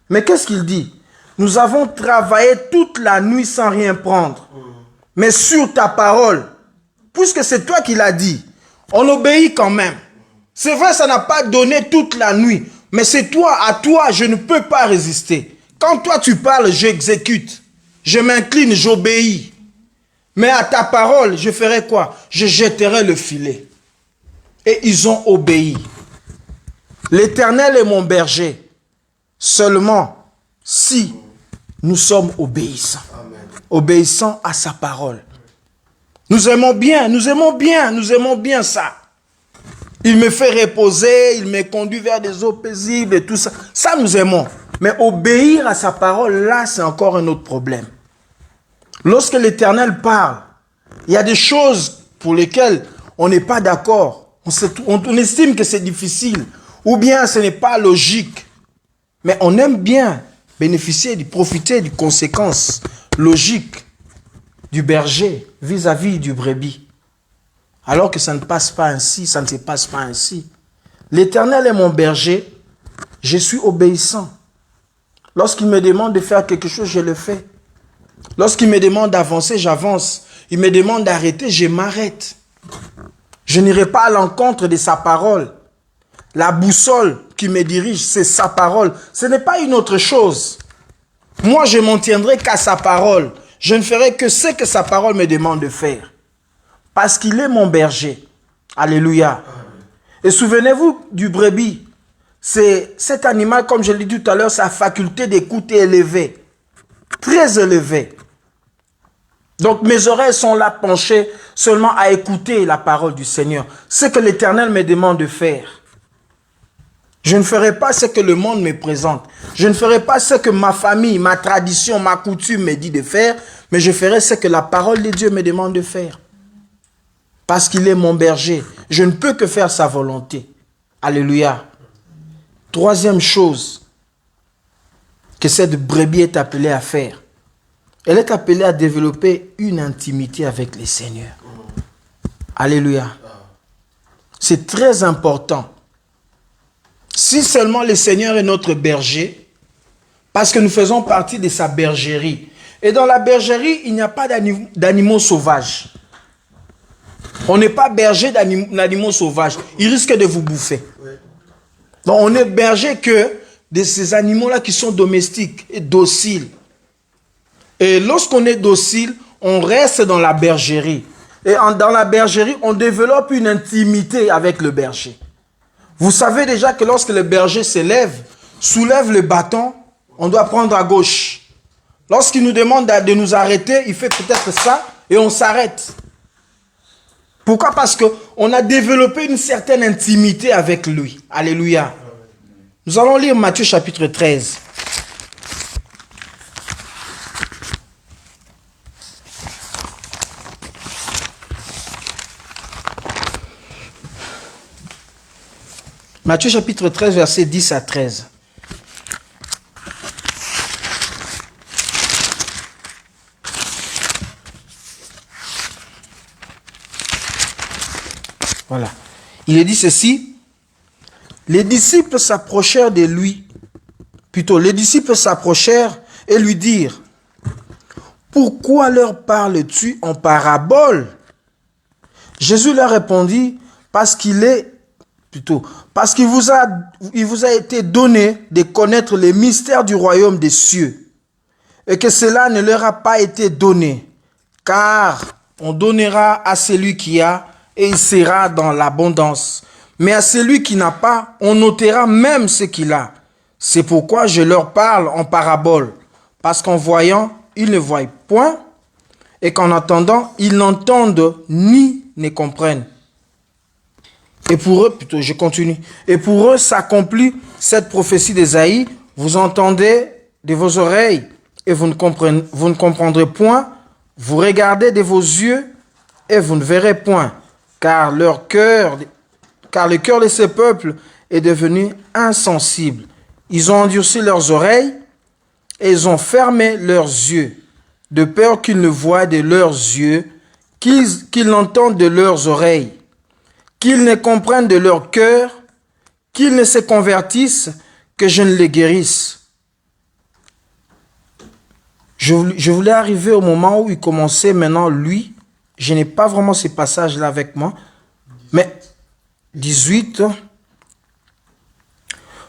B: Mais qu'est-ce qu'il dit? Nous avons travaillé toute la nuit sans rien prendre. Mais sur ta parole, puisque c'est toi qui l'as dit, on obéit quand même. C'est vrai, ça n'a pas donné toute la nuit. Mais c'est toi, à toi, je ne peux pas résister. Quand toi tu parles, j'exécute. Je m'incline, j'obéis. Mais à ta parole, je ferai quoi? Je jetterai le filet. Et ils ont obéi. L'Éternel est mon berger. Seulement si nous sommes obéissants. Amen. Obéissants à sa parole. Nous aimons bien, nous aimons bien, nous aimons bien ça. Il me fait reposer, il me conduit vers des eaux paisibles et tout ça. Ça, nous aimons. Mais obéir à sa parole, là, c'est encore un autre problème. Lorsque l'Éternel parle, il y a des choses pour lesquelles on n'est pas d'accord. On estime que c'est difficile. Ou bien ce n'est pas logique. Mais on aime bien bénéficier, profiter des conséquences logiques du berger vis-à-vis du brebis. Alors que ça ne passe pas ainsi, ça ne se passe pas ainsi. L'Éternel est mon berger, je suis obéissant. Lorsqu'il me demande de faire quelque chose, je le fais. Lorsqu'il me demande d'avancer, j'avance. Il me demande d'arrêter, je m'arrête. Je n'irai pas à l'encontre de sa parole. La boussole qui me dirige, c'est sa parole. Ce n'est pas une autre chose. Moi, je m'en tiendrai qu'à sa parole. Je ne ferai que ce que sa parole me demande de faire. Parce qu'il est mon berger. Alléluia. Et souvenez-vous du brebis. C'est cet animal, comme je l'ai dit tout à l'heure, sa faculté d'écoute est élevée. Très élevée. Donc mes oreilles sont là penchées seulement à écouter la parole du Seigneur. Ce que l'Éternel me demande de faire. Je ne ferai pas ce que le monde me présente. Je ne ferai pas ce que ma famille, ma tradition, ma coutume me dit de faire. Mais je ferai ce que la parole de Dieu me demande de faire. Parce qu'il est mon berger. Je ne peux que faire sa volonté. Alléluia. Troisième chose que cette brebis est appelée à faire. Elle est appelée à développer une intimité avec le Seigneur. Alléluia. C'est très important. Si seulement le Seigneur est notre berger, parce que nous faisons partie de sa bergerie. Et dans la bergerie, il n'y a pas d'animaux sauvages. On n'est pas berger d'animaux sauvages. Ils risquent de vous bouffer. Donc on est berger que de ces animaux-là qui sont domestiques et dociles. Et lorsqu'on est docile, on reste dans la bergerie. Et dans la bergerie, on développe une intimité avec le berger. Vous savez déjà que lorsque le berger soulève le bâton, on doit prendre à gauche. Lorsqu'il nous demande de nous arrêter, il fait peut-être ça et on s'arrête. Pourquoi? Parce qu'on a développé une certaine intimité avec lui. Alléluia. Nous allons lire Matthieu chapitre 13. Matthieu chapitre 13, versets 10 à 13. Voilà. Il est dit ceci. Les disciples s'approchèrent de lui. Plutôt, les disciples s'approchèrent et lui dirent, « Pourquoi leur parles-tu en parabole ?» Jésus leur répondit, « Parce qu'il vous a été donné de connaître les mystères du royaume des cieux, et que cela ne leur a pas été donné, car on donnera à celui qui a, et il sera dans l'abondance. Mais à celui qui n'a pas, on ôtera même ce qu'il a. C'est pourquoi je leur parle en parabole, parce qu'en voyant, ils ne voient point, et qu'en entendant, ils n'entendent ni ne comprennent. Et pour eux, plutôt, je continue. Et pour eux s'accomplit cette prophétie d'Ésaïe, vous entendez de vos oreilles, et vous ne comprendrez point, vous regardez de vos yeux, et vous ne verrez point. Car le cœur de ce peuple est devenu insensible. Ils ont endurci leurs oreilles et ils ont fermé leurs yeux, de peur qu'ils ne voient de leurs yeux, qu'ils n'entendent de leurs oreilles, qu'ils ne comprennent de leur cœur, qu'ils ne se convertissent, que je ne les guérisse. Je voulais arriver au moment où il commençait maintenant, lui. Je n'ai pas vraiment ces passages-là avec moi. Mais 18.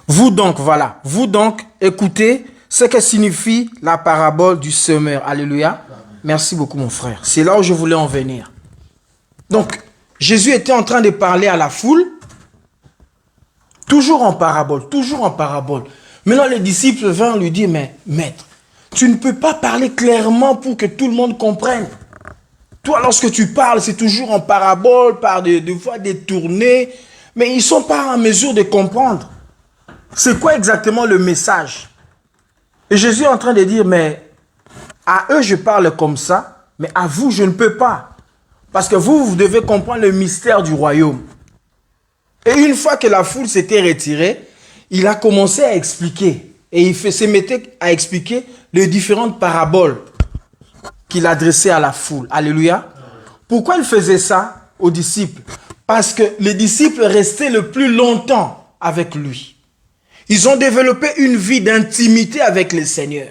B: Vous donc, écoutez ce que signifie la parabole du semeur. Alléluia. Merci beaucoup, mon frère. C'est là où je voulais en venir. Donc, Jésus était en train de parler à la foule. Toujours en parabole, toujours en parabole. Maintenant, les disciples vinrent lui dire, mais maître, tu ne peux pas parler clairement pour que tout le monde comprenne. Toi, lorsque tu parles, c'est toujours en parabole, par des voies détournées, mais ils ne sont pas en mesure de comprendre. C'est quoi exactement le message? Et Jésus est en train de dire, mais à eux, je parle comme ça, mais à vous, je ne peux pas. Parce que vous devez comprendre le mystère du royaume. Et une fois que la foule s'était retirée, il a commencé à expliquer. Et il se mettait à expliquer les différentes paraboles qu'il adressait à la foule. Alléluia. Pourquoi il faisait ça aux disciples? Parce que les disciples restaient le plus longtemps avec lui. Ils ont développé une vie d'intimité avec le Seigneur.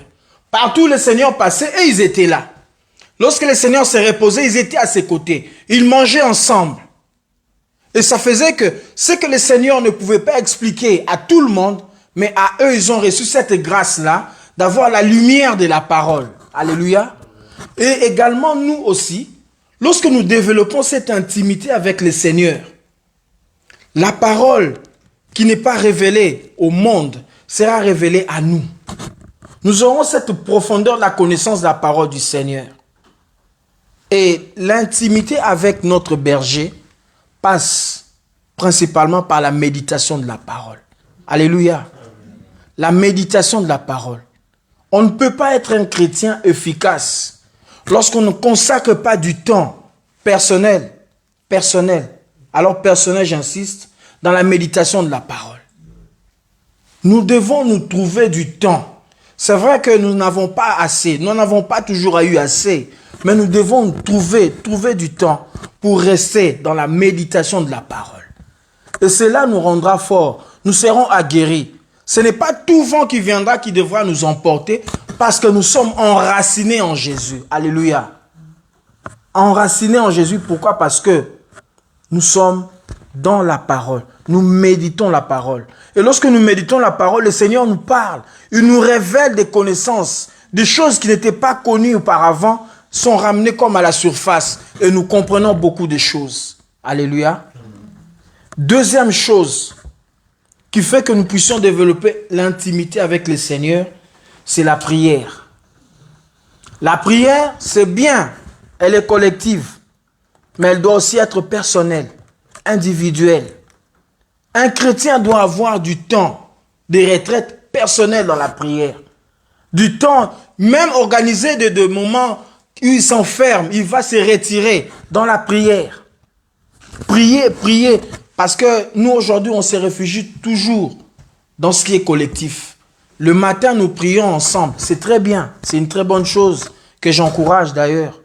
B: Partout le Seigneur passait et ils étaient là. Lorsque le Seigneur s'est reposé, ils étaient à ses côtés. Ils mangeaient ensemble. Et ça faisait que ce que le Seigneur ne pouvait pas expliquer à tout le monde, mais à eux, ils ont reçu cette grâce-là d'avoir la lumière de la parole. Alléluia. Et également, nous aussi, lorsque nous développons cette intimité avec le Seigneur, la parole qui n'est pas révélée au monde sera révélée à nous. Nous aurons cette profondeur de la connaissance de la parole du Seigneur. Et l'intimité avec notre berger passe principalement par la méditation de la parole. Alléluia. La méditation de la parole. On ne peut pas être un chrétien efficace lorsqu'on ne consacre pas du temps personnel, alors personnel, j'insiste, dans la méditation de la parole. Nous devons nous trouver du temps. C'est vrai que nous n'avons pas assez, nous n'avons pas toujours eu assez, mais nous devons trouver du temps pour rester dans la méditation de la parole. Et cela nous rendra forts, nous serons aguerris. Ce n'est pas tout vent qui viendra qui devra nous emporter parce que nous sommes enracinés en Jésus. Alléluia. Enracinés en Jésus, pourquoi? Parce que nous sommes dans la parole. Nous méditons la parole. Et lorsque nous méditons la parole, le Seigneur nous parle. Il nous révèle des connaissances, des choses qui n'étaient pas connues auparavant, sont ramenées comme à la surface. Et nous comprenons beaucoup de choses. Alléluia. Deuxième chose qui fait que nous puissions développer l'intimité avec le Seigneur, c'est la prière. La prière, c'est bien, elle est collective, mais elle doit aussi être personnelle, individuelle. Un chrétien doit avoir du temps de retraite personnelle dans la prière. Du temps, même organisé de moments où il s'enferme, il va se retirer dans la prière. Prier Parce que nous, aujourd'hui, on se réfugie toujours dans ce qui est collectif. Le matin, nous prions ensemble. C'est très bien. C'est une très bonne chose que j'encourage d'ailleurs.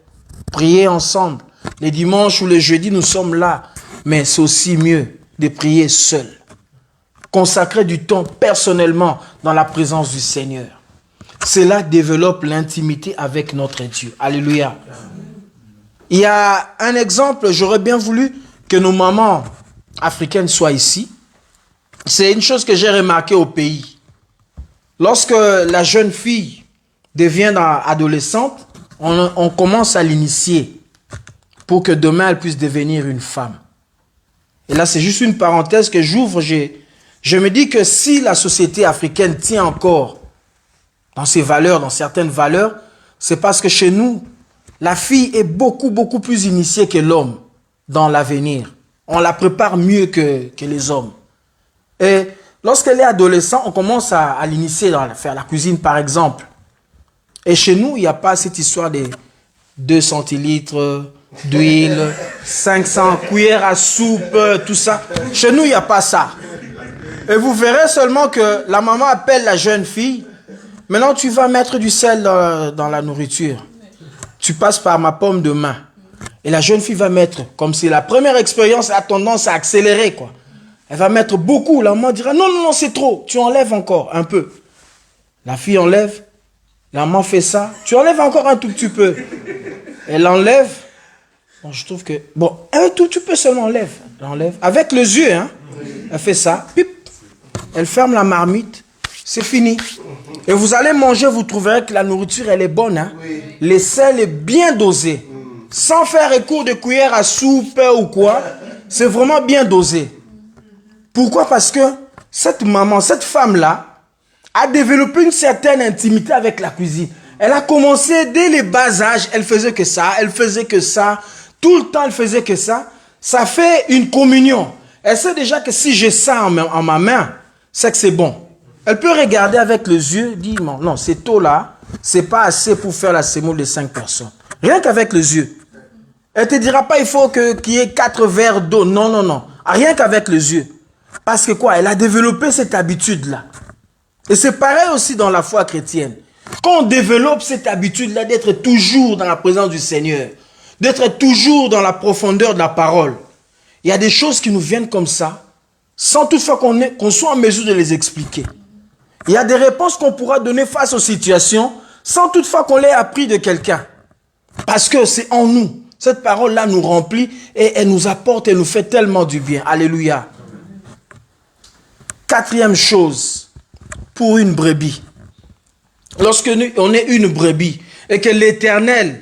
B: Prier ensemble. Les dimanches ou les jeudis, nous sommes là. Mais c'est aussi mieux de prier seul. Consacrer du temps personnellement dans la présence du Seigneur. Cela développe l'intimité avec notre Dieu. Alléluia. Il y a un exemple, j'aurais bien voulu que nos mamans africaines soient ici. C'est une chose que j'ai remarquée au pays. Lorsque la jeune fille devient adolescente, on commence à l'initier pour que demain elle puisse devenir une femme. Et là, c'est juste une parenthèse que j'ouvre. Je me dis que si la société africaine tient encore dans ses valeurs, dans certaines valeurs, c'est parce que chez nous, la fille est beaucoup plus initiée que l'homme dans l'avenir. On la prépare mieux que les hommes. Et lorsqu'elle est adolescente, on commence à l'initier à faire la cuisine, par exemple. Et chez nous, il n'y a pas cette histoire des 2 centilitres d'huile, 500 cuillères à soupe, tout ça. Chez nous, il n'y a pas ça. Et vous verrez seulement que la maman appelle la jeune fille. Maintenant, tu vas mettre du sel dans la nourriture. Tu passes par ma paume de main. Et la jeune fille va mettre, comme si la première expérience a tendance à accélérer, quoi. Elle va mettre beaucoup. La maman dira, non, c'est trop. Tu enlèves encore un peu. La fille enlève. La maman fait ça. Tu enlèves encore un tout petit peu. Elle enlève. Bon, je trouve que... Bon, un tout petit peu seulement enlève. Elle enlève. Avec les yeux, hein. Elle fait ça. Pip. Elle ferme la marmite. C'est fini. Et vous allez manger, vous trouverez que la nourriture, elle est bonne. Hein? Oui. Le sel est bien dosé. Sans faire recours de cuillère à soupe ou quoi. C'est vraiment bien dosé. Pourquoi? Parce que cette maman, cette femme-là, a développé une certaine intimité avec la cuisine. Elle a commencé dès les bas âges. Elle faisait que ça, elle faisait que ça. Tout le temps, elle faisait que ça. Ça fait une communion. Elle sait déjà que si j'ai ça en ma main, c'est que c'est bon. Elle peut regarder avec les yeux, dire non, c'est tôt là, c'est pas assez pour faire la semoule de 5 personnes. Rien qu'avec les yeux. Elle te dira pas il faut qu'il y ait 4 verres d'eau. Non. Rien qu'avec les yeux. Parce que quoi? Elle a développé cette habitude-là. Et c'est pareil aussi dans la foi chrétienne. Quand on développe cette habitude-là d'être toujours dans la présence du Seigneur, d'être toujours dans la profondeur de la parole, il y a des choses qui nous viennent comme ça, sans toutefois qu'on soit en mesure de les expliquer. Il y a des réponses qu'on pourra donner face aux situations, sans toutefois qu'on l'ait appris de quelqu'un. Parce que c'est en nous. Cette parole-là nous remplit et elle nous apporte et nous fait tellement du bien. Alléluia. 4e chose, pour une brebis. Lorsque on est une brebis et que l'Éternel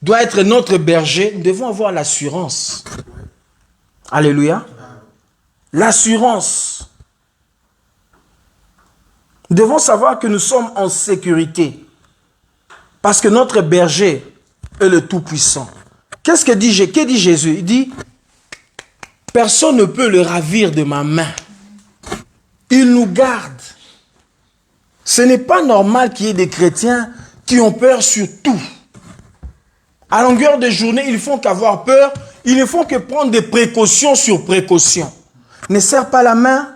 B: doit être notre berger, nous devons avoir l'assurance. Alléluia. L'assurance. Nous devons savoir que nous sommes en sécurité. Parce que notre berger est le Tout-Puissant. Qu'est-ce que dit Jésus? Il dit, personne ne peut le ravir de ma main. Il nous garde. Ce n'est pas normal qu'il y ait des chrétiens qui ont peur sur tout. À longueur de journée, ils ne font qu'avoir peur. Ils ne font que prendre des précautions sur précautions. Ne serre pas la main.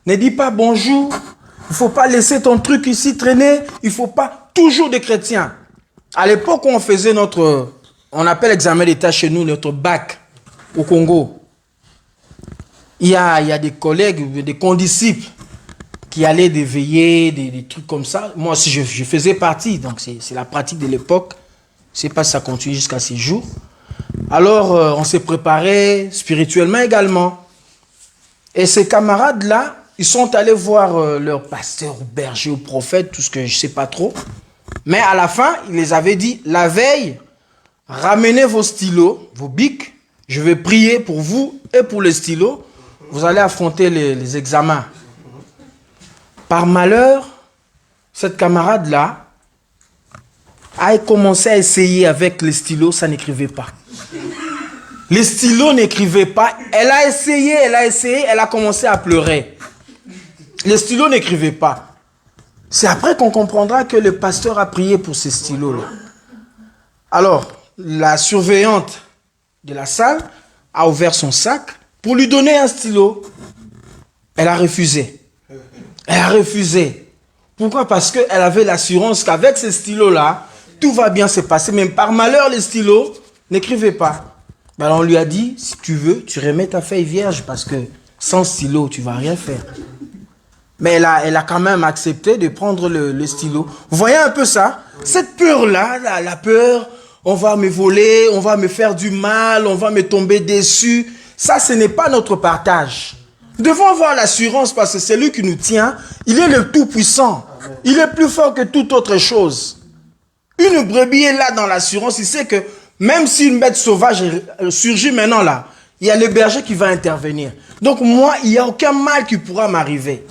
B: Ne dis pas bonjour. Il ne faut pas laisser ton truc ici traîner. Il ne faut pas... Toujours des chrétiens. À l'époque où on faisait on appelle l'examen d'État chez nous, notre bac au Congo. Il y a des collègues, des condisciples qui allaient veiller, des trucs comme ça. Moi aussi, je faisais partie. Donc, c'est la pratique de l'époque. Je ne sais pas si ça continue jusqu'à ces jours. Alors, on s'est préparé spirituellement également. Et ces camarades-là, ils sont allés voir leur pasteur, ou berger, ou prophète, tout ce que je ne sais pas trop. Mais à la fin, il les avait dit, la veille, ramenez vos stylos, vos bics. Je vais prier pour vous et pour les stylos. Vous allez affronter les examens. Par malheur, cette camarade-là a commencé à essayer avec les stylos, ça n'écrivait pas. Les stylos n'écrivaient pas. Elle a essayé, elle a commencé à pleurer. Les stylos n'écrivaient pas. C'est après qu'on comprendra que le pasteur a prié pour ces stylos-là. Alors, la surveillante de la salle a ouvert son sac pour lui donner un stylo. Elle a refusé. Elle a refusé. Pourquoi? Parce qu'elle avait l'assurance qu'avec ce stylo-là, tout va bien se passer. Même par malheur, les stylos n'écrivaient pas. Alors on lui a dit, si tu veux, tu remets ta feuille vierge parce que sans stylo, tu ne vas rien faire. Mais elle a quand même accepté de prendre le stylo. Vous voyez un peu ça? Cette peur-là, la peur, on va me voler, on va me faire du mal, on va me tomber dessus. Ça, ce n'est pas notre partage. Nous devons avoir l'assurance parce que c'est lui qui nous tient. Il est le Tout-Puissant. Il est plus fort que toute autre chose. Une brebis est là dans l'assurance. Il sait que même si une bête sauvage surgit maintenant là, il y a le berger qui va intervenir. Donc moi, il n'y a aucun mal qui pourra m'arriver.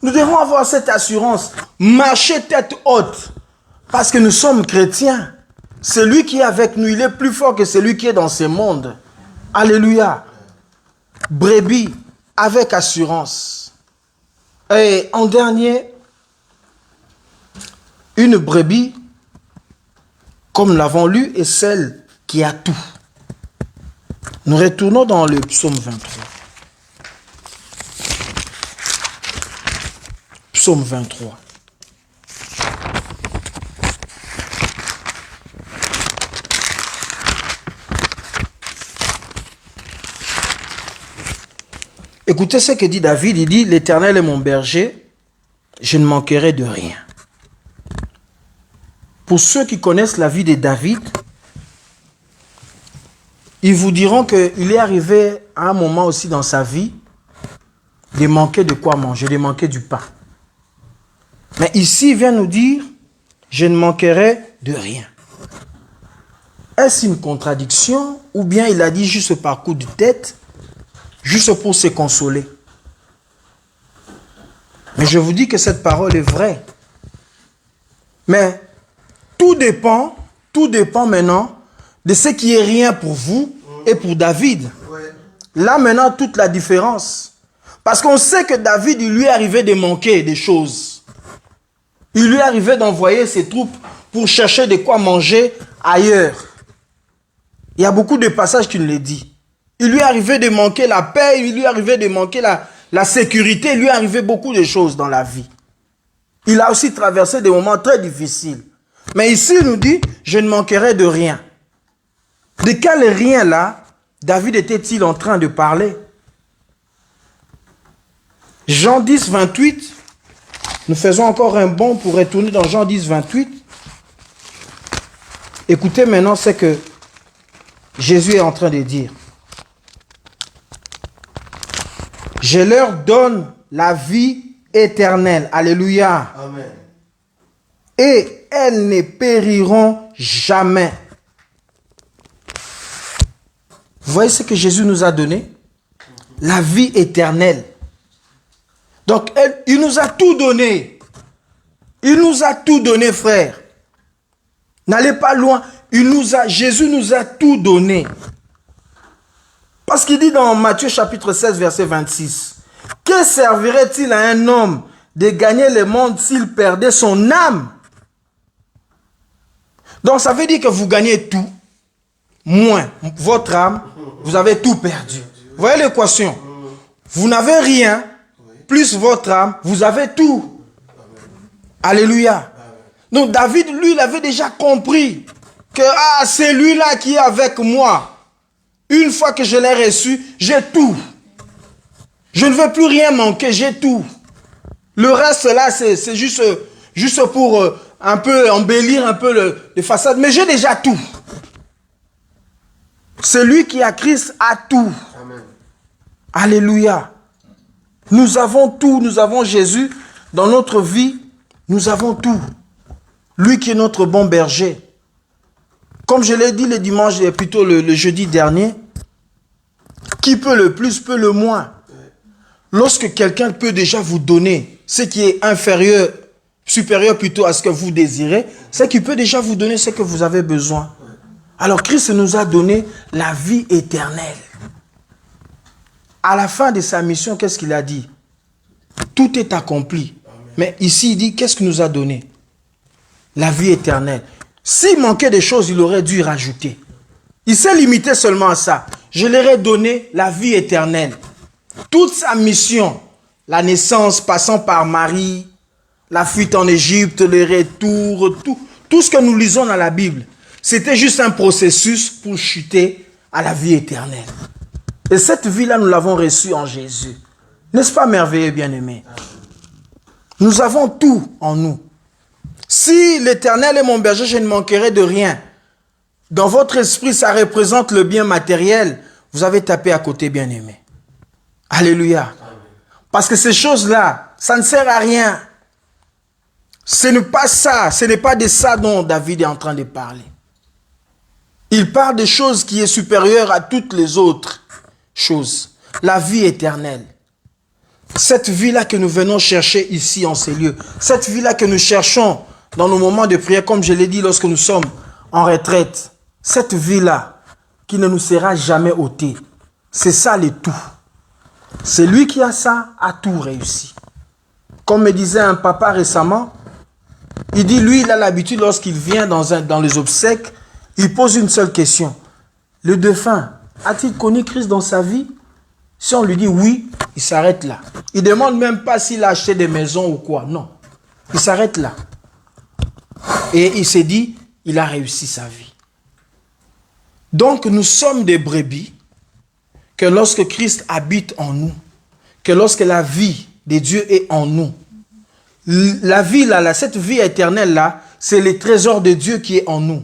B: Nous devons avoir cette assurance. Marcher tête haute. Parce que nous sommes chrétiens. Celui qui est avec nous, il est plus fort que celui qui est dans ce monde. Alléluia. Brebis avec assurance. Et en dernier, une brebis, comme nous l'avons lu, est celle qui a tout. Nous retournons dans le psaume 23. Psaume 23. Écoutez ce que dit David, il dit, l'Éternel est mon berger, je ne manquerai de rien. Pour ceux qui connaissent la vie de David, ils vous diront qu'il est arrivé à un moment aussi dans sa vie de manquer de quoi manger, de manquer du pain. Mais ici, il vient nous dire, je ne manquerai de rien. Est-ce une contradiction ou bien il a dit juste par coup de tête, juste pour se consoler? Mais je vous dis que cette parole est vraie. Mais tout dépend maintenant de ce qui est rien pour vous et pour David. Là maintenant, toute la différence. Parce qu'on sait que David, il lui est arrivé de manquer des choses. Il lui est arrivé d'envoyer ses troupes pour chercher de quoi manger ailleurs. Il y a beaucoup de passages qui nous le disent. Il lui est arrivé de manquer la paix, il lui est arrivé de manquer la sécurité, il lui est arrivé beaucoup de choses dans la vie. Il a aussi traversé des moments très difficiles. Mais ici, il nous dit, je ne manquerai de rien. De quel rien là, David était-il en train de parler? Jean 10, 28. Nous faisons encore un bond pour retourner dans Jean 10, 28. Écoutez maintenant ce que Jésus est en train de dire. Je leur donne la vie éternelle. Alléluia.
C: Amen.
B: Et elles ne périront jamais. Vous voyez ce que Jésus nous a donné? La vie éternelle. Donc, il nous a tout donné. Il nous a tout donné, frère. N'allez pas loin. Jésus nous a tout donné. Parce qu'il dit dans Matthieu chapitre 16, verset 26, « Que servirait-il à un homme de gagner le monde s'il perdait son âme ?» Donc ça veut dire que vous gagnez tout, moins votre âme, vous avez tout perdu. Vous voyez l'équation? Vous n'avez rien, plus votre âme, vous avez tout. Alléluia. Donc David, lui, il avait déjà compris que c'est lui-là qui est avec moi. Une fois que je l'ai reçu, j'ai tout. Je ne veux plus rien manquer, j'ai tout. Le reste là, c'est juste pour un peu embellir un peu les façades. Mais j'ai déjà tout. Celui qui a Christ a tout. Amen. Alléluia. Nous avons tout, nous avons Jésus dans notre vie. Nous avons tout. Lui qui est notre bon berger. Comme je l'ai dit le dimanche, et plutôt le jeudi dernier, qui peut le plus, peut le moins. Lorsque quelqu'un peut déjà vous donner ce qui est inférieur, supérieur plutôt à ce que vous désirez, c'est qu'il peut déjà vous donner ce que vous avez besoin. Alors Christ nous a donné la vie éternelle. À la fin de sa mission, qu'est-ce qu'il a dit? Tout est accompli. Mais ici, il dit, qu'est-ce qu'il nous a donné? La vie éternelle. S'il manquait des choses, il aurait dû rajouter. Il s'est limité seulement à ça. je leur ai donné la vie éternelle. Toute sa mission, la naissance passant par Marie, la fuite en Égypte, le retour, tout ce que nous lisons dans la Bible, c'était juste un processus pour chuter à la vie éternelle. Et cette vie-là, nous l'avons reçue en Jésus. N'est-ce pas merveilleux, bien-aimés? Nous avons tout en nous. Si l'Éternel est mon berger, je ne manquerai de rien. Dans votre esprit, ça représente le bien matériel. Vous avez tapé à côté, bien-aimés. Alléluia. Parce que ces choses-là, ça ne sert à rien. Ce n'est pas ça, ce n'est pas de ça dont David est en train de parler. Il parle de choses qui est supérieure à toutes les autres choses. La vie éternelle. Cette vie-là que nous venons chercher ici en ces lieux. Cette vie-là que nous cherchons dans nos moments de prière, comme je l'ai dit lorsque nous sommes en retraite. Cette vie-là qui ne nous sera jamais ôtée. C'est ça le tout. C'est lui qui a ça, a tout réussi. Comme me disait un papa récemment, il dit, lui, il a l'habitude, lorsqu'il vient dans les obsèques, il pose une seule question. Le défunt, a-t-il connu Christ dans sa vie? Si on lui dit oui, il s'arrête là. Il ne demande même pas s'il a acheté des maisons ou quoi. Non. Il s'arrête là. Et il s'est dit, il a réussi sa vie. Donc, nous sommes des brebis que lorsque Christ habite en nous, que lorsque la vie de Dieu est en nous, la vie là, cette vie éternelle là, c'est le trésor de Dieu qui est en nous.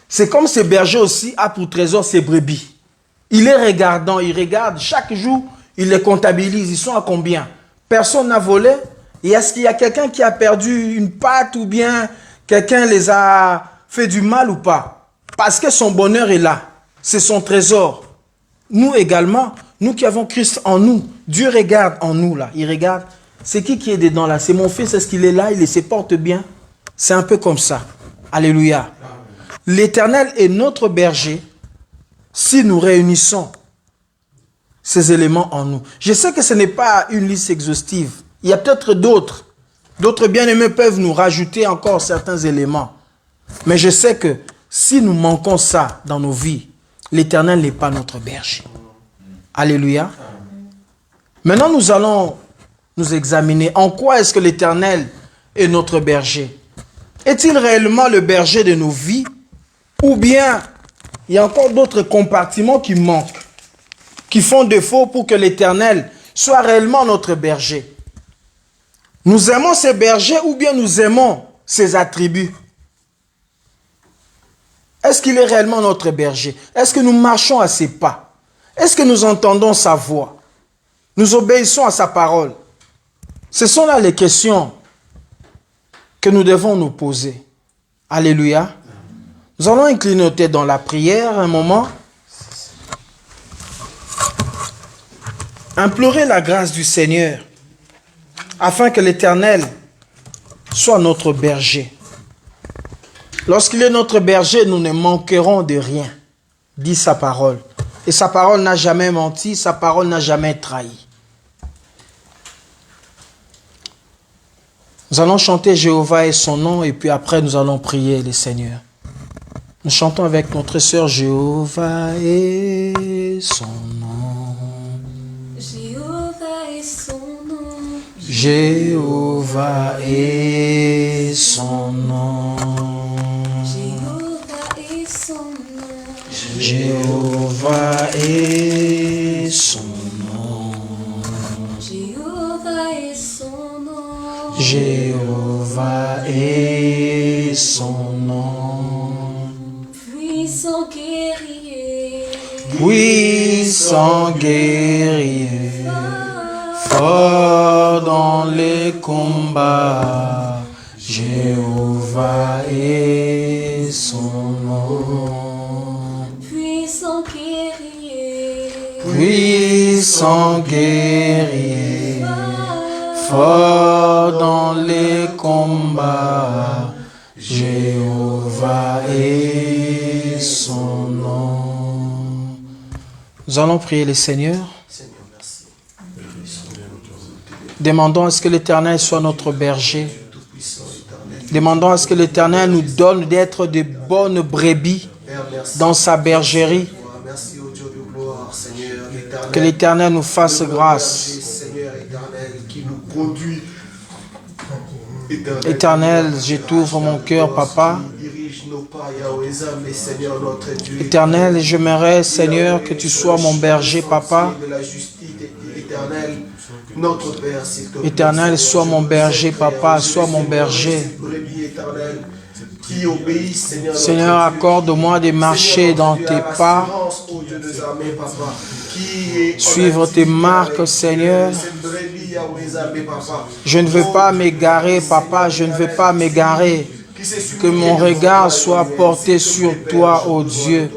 B: C'est comme ce berger aussi a pour trésor ses brebis. Il est regardant, il regarde chaque jour, il les comptabilise. Ils sont à combien? Personne n'a volé. Et est-ce qu'il y a quelqu'un qui a perdu une patte ou bien quelqu'un les a fait du mal ou pas? Parce que son bonheur est là. C'est son trésor. Nous également, nous qui avons Christ en nous, Dieu regarde en nous là. Il regarde. C'est qui est dedans là? C'est mon fils, est-ce qu'il est là? Il se porte bien? C'est un peu comme ça. Alléluia. L'Éternel est notre berger si nous réunissons ces éléments en nous. Je sais que ce n'est pas une liste exhaustive. Il y a peut-être d'autres. D'autres bien-aimés peuvent nous rajouter encore certains éléments. Mais je sais que si nous manquons ça dans nos vies, l'Éternel n'est pas notre berger. Alléluia. Maintenant, nous allons nous examiner. En quoi est-ce que l'Éternel est notre berger? Est-il réellement le berger de nos vies? Ou bien, il y a encore d'autres compartiments qui manquent, qui font défaut pour que l'Éternel soit réellement notre berger? Nous aimons ces bergers ou bien nous aimons ses attributs? Est-ce qu'il est réellement notre berger? Est-ce que nous marchons à ses pas? Est-ce que nous entendons sa voix? Nous obéissons à sa parole? Ce sont là les questions que nous devons nous poser. Alléluia. Nous allons incliner nos têtes dans la prière un moment. Implorer la grâce du Seigneur afin que l'Éternel soit notre berger. Lorsqu'il est notre berger, nous ne manquerons de rien, dit sa parole. Et sa parole n'a jamais menti, sa parole n'a jamais trahi. Nous allons chanter Jéhovah et son nom, et puis après nous allons prier le Seigneur. Nous chantons avec notre sœur Jéhovah et son nom.
D: Jéhovah et son nom.
B: Jéhovah et son nom.
D: Jéhovah et son nom.
B: Jéhovah et son nom.
D: Jéhovah et son nom.
B: Jéhovah et son nom.
D: Puissant guerrier.
B: Puissant guerrier. Fort dans les combats. Jéhovah et son nom.
D: Puissant guerrier.
B: Puissant guerrier. Fort dans les combats. Jéhovah et son nom. Nous allons prier le Seigneur. Demandons à ce que l'Éternel soit notre berger. Demandons à ce que l'Éternel nous donne d'être de bonnes brebis dans sa bergerie. Que l'Éternel nous fasse grâce.
C: Seigneur éternel, qui nous conduit.
B: Éternel, je t'ouvre mon cœur, Papa. Éternel, j'aimerais, Seigneur, que tu sois mon berger, Papa. Éternel, sois mon berger, Papa, sois mon berger. Seigneur, accorde-moi de marcher dans tes pas, suivre tes marques, Seigneur. Je ne veux pas m'égarer, Papa, je ne veux pas m'égarer. Que mon regard soit porté sur toi, ô Dieu.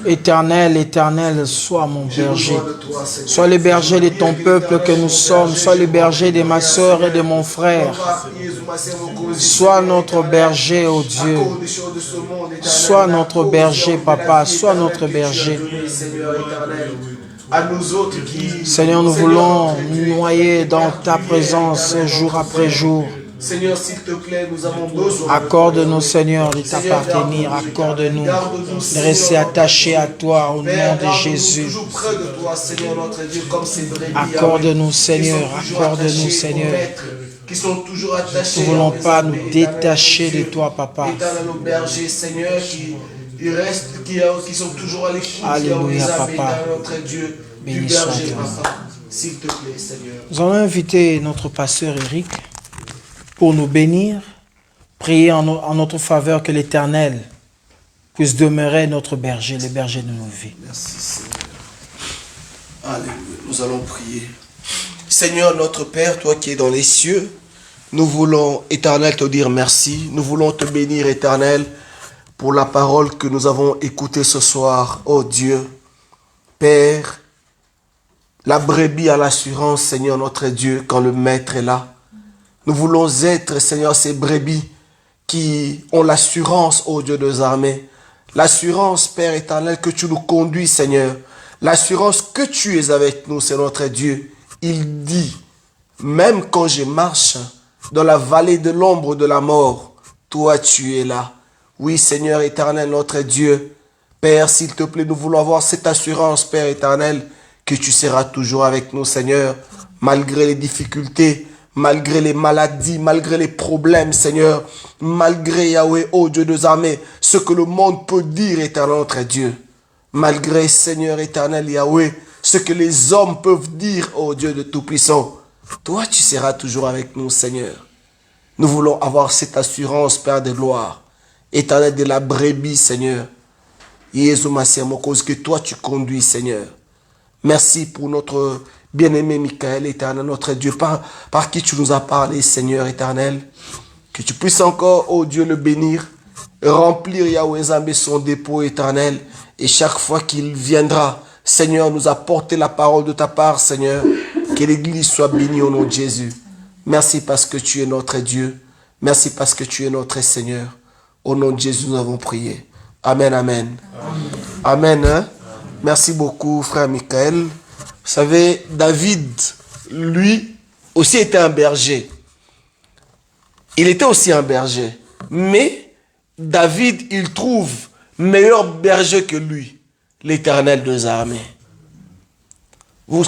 B: Éternel, éternel, sois mon berger. Sois le berger de ton peuple que nous sommes. Sois le berger de ma soeur et de mon frère. Sois notre berger, ô Dieu. Sois notre berger, Papa. Sois notre berger. Seigneur, nous voulons nous noyer dans ta présence jour après jour.
C: Seigneur, s'il te plaît, nous avons besoin.
B: Accorde-nous, Seigneur, de t'appartenir. Accorde-nous de rester attachés à toi au nom de Jésus. Accorde-nous, Seigneur. Accorde-nous, Seigneur. Nous ne voulons pas nous détacher de toi, Papa.
C: Seigneur, qui sont toujours à l'écoute.
B: Alléluia, Papa. Béni soit
C: Papa. S'il te plaît, Seigneur.
B: Nous allons inviter notre pasteur Eric pour nous bénir, prier en notre faveur que l'Éternel puisse demeurer notre berger, le berger de nos vies.
C: Merci, Seigneur. Alléluia. Nous allons prier. Seigneur, notre Père, toi qui es dans les cieux, nous voulons, Éternel, te dire merci. Nous voulons te bénir, Éternel, pour la parole que nous avons écoutée ce soir. Oh Dieu, Père, la brebis a l'assurance, Seigneur, notre Dieu, quand le Maître est là. Nous voulons être, Seigneur, ces brebis qui ont l'assurance, ô Dieu des armées. L'assurance, Père éternel, que tu nous conduis, Seigneur. L'assurance que tu es avec nous, c'est notre Dieu. Il dit, même quand je marche dans la vallée de l'ombre de la mort, toi tu es là. Oui, Seigneur éternel, notre Dieu. Père, s'il te plaît, nous voulons avoir cette assurance, Père éternel, que tu seras toujours avec nous, Seigneur, malgré les difficultés, malgré les maladies, malgré les problèmes, Seigneur, malgré, Yahweh, ô Dieu des armées, ce que le monde peut dire, éternel notre Dieu. Malgré, Seigneur éternel, Yahweh, ce que les hommes peuvent dire, ô Dieu de Tout-Puissant, toi, tu seras toujours avec nous, Seigneur. Nous voulons avoir cette assurance, Père de gloire, éternel de la brebis, Seigneur. Jésus, que toi, tu conduis, Seigneur. Merci pour notre bien-aimé Michael, éternel, notre Dieu, par qui tu nous as parlé, Seigneur éternel. Que tu puisses encore, ô Dieu, le bénir, remplir Yahweh Zambé son dépôt éternel. Et chaque fois qu'il viendra, Seigneur, nous apporter la parole de ta part, Seigneur. Que l'Église soit bénie au nom de Jésus. Merci parce que tu es notre Dieu. Merci parce que tu es notre Seigneur. Au nom de Jésus, nous avons prié. Amen, amen. Amen. Hein? Merci beaucoup, frère Michael. Vous savez, David, lui, aussi était un berger. Il était aussi un berger. Mais David, il trouve meilleur berger que lui, l'Éternel des armées.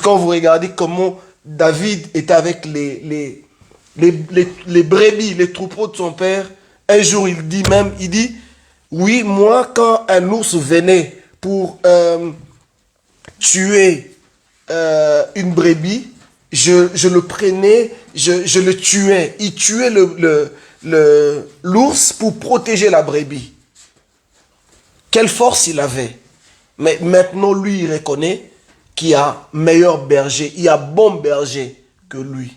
C: Quand vous regardez comment David était avec les brebis, les troupeaux de son père, un jour il dit, oui, moi, quand un ours venait pour tuer une brebis, je le prenais, je le tuais. Il tuait l'ours pour protéger la brebis. Quelle force il avait. Mais maintenant, lui, il reconnaît qu'il y a meilleur berger, il y a bon berger que lui.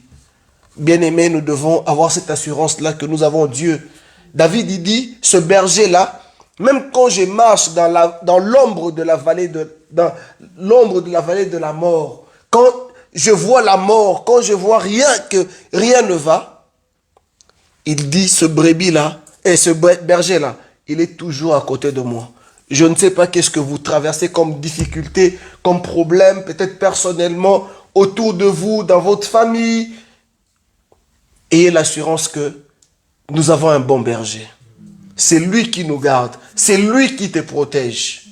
C: Bien-aimés, nous devons avoir cette assurance-là que nous avons Dieu. David, il dit, ce berger-là, même quand je marche dans l'ombre de la vallée de la mort, quand je vois la mort, quand je vois que rien ne va, il dit, ce brebis-là, et ce berger-là, il est toujours à côté de moi. Je ne sais pas qu'est-ce que vous traversez comme difficulté, comme problème, peut-être personnellement, autour de vous, dans votre famille. Ayez l'assurance que nous avons un bon berger. C'est lui qui nous garde. C'est lui qui te protège.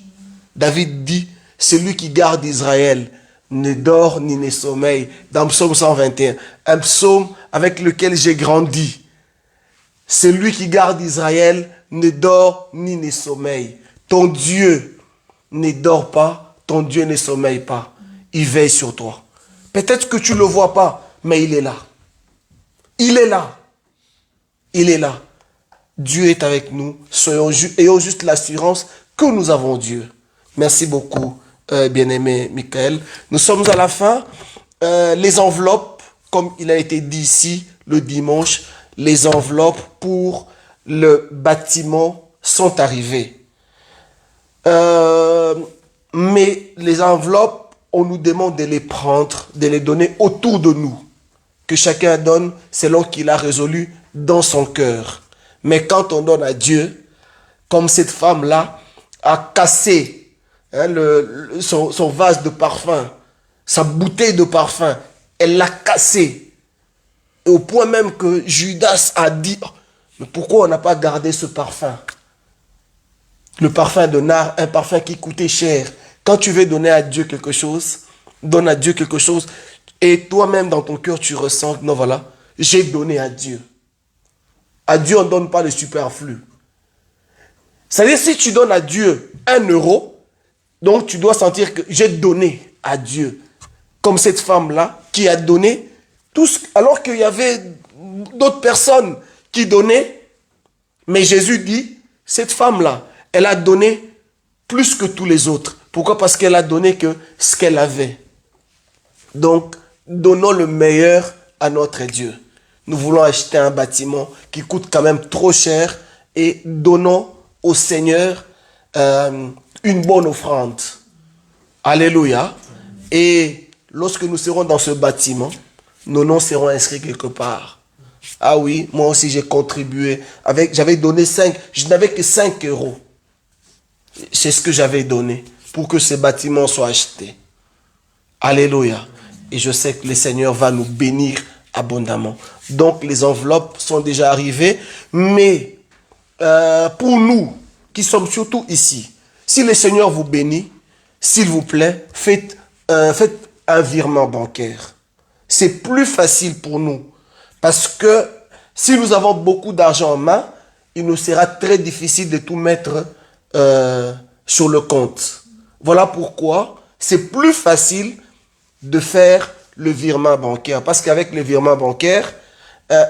C: David dit, celui qui garde Israël ne dort ni ne sommeille. Dans Psaume 121, un psaume avec lequel j'ai grandi. Celui qui garde Israël ne dort ni ne sommeille. Ton Dieu ne dort pas, ton Dieu ne sommeille pas. Il veille sur toi. Peut-être que tu ne le vois pas, mais il est là. Il est là. Il est là. Dieu est avec nous. Ayons juste l'assurance que nous avons Dieu. Merci beaucoup, bien-aimé Michael. Nous sommes à la fin. Les enveloppes, comme il a été dit ici le dimanche, les enveloppes pour le bâtiment sont arrivées. Mais les enveloppes, on nous demande de les prendre, de les donner autour de nous. Que chacun donne selon qu'il a résolu dans son cœur. Mais quand on donne à Dieu, comme cette femme-là a cassé son vase de parfum, sa bouteille de parfum, elle l'a cassé. Et au point même que Judas a dit, mais pourquoi on n'a pas gardé ce parfum? Le parfum de nard, un parfum qui coûtait cher. Quand tu veux donner à Dieu quelque chose, donne à Dieu quelque chose, et toi-même dans ton cœur tu ressens, non voilà, j'ai donné à Dieu. À Dieu on ne donne pas le superflu. C'est-à-dire si tu donnes à Dieu 1 euro, donc tu dois sentir que j'ai donné à Dieu. Comme cette femme-là qui a donné tout ce, alors qu'il y avait d'autres personnes qui donnaient. Mais Jésus dit, cette femme-là, elle a donné plus que tous les autres. Pourquoi? Parce qu'elle a donné que ce qu'elle avait. Donc, donnons le meilleur à notre Dieu. Nous voulons acheter un bâtiment qui coûte quand même trop cher et donnons au Seigneur une bonne offrande. Alléluia. Et lorsque nous serons dans ce bâtiment, nos noms seront inscrits quelque part. Ah oui, moi aussi j'ai contribué. J'avais donné 5, je n'avais que 5 euros. C'est ce que j'avais donné pour que ce bâtiment soit acheté. Alléluia. Et je sais que le Seigneur va nous bénir abondamment. Donc les enveloppes sont déjà arrivées. Mais pour nous qui sommes surtout ici, si le Seigneur vous bénit, s'il vous plaît, faites un virement bancaire. C'est plus facile pour nous. Parce que si nous avons beaucoup d'argent en main, il nous sera très difficile de tout mettre sur le compte. Voilà pourquoi c'est plus facile de faire le virement bancaire. Parce qu'avec le virement bancaire,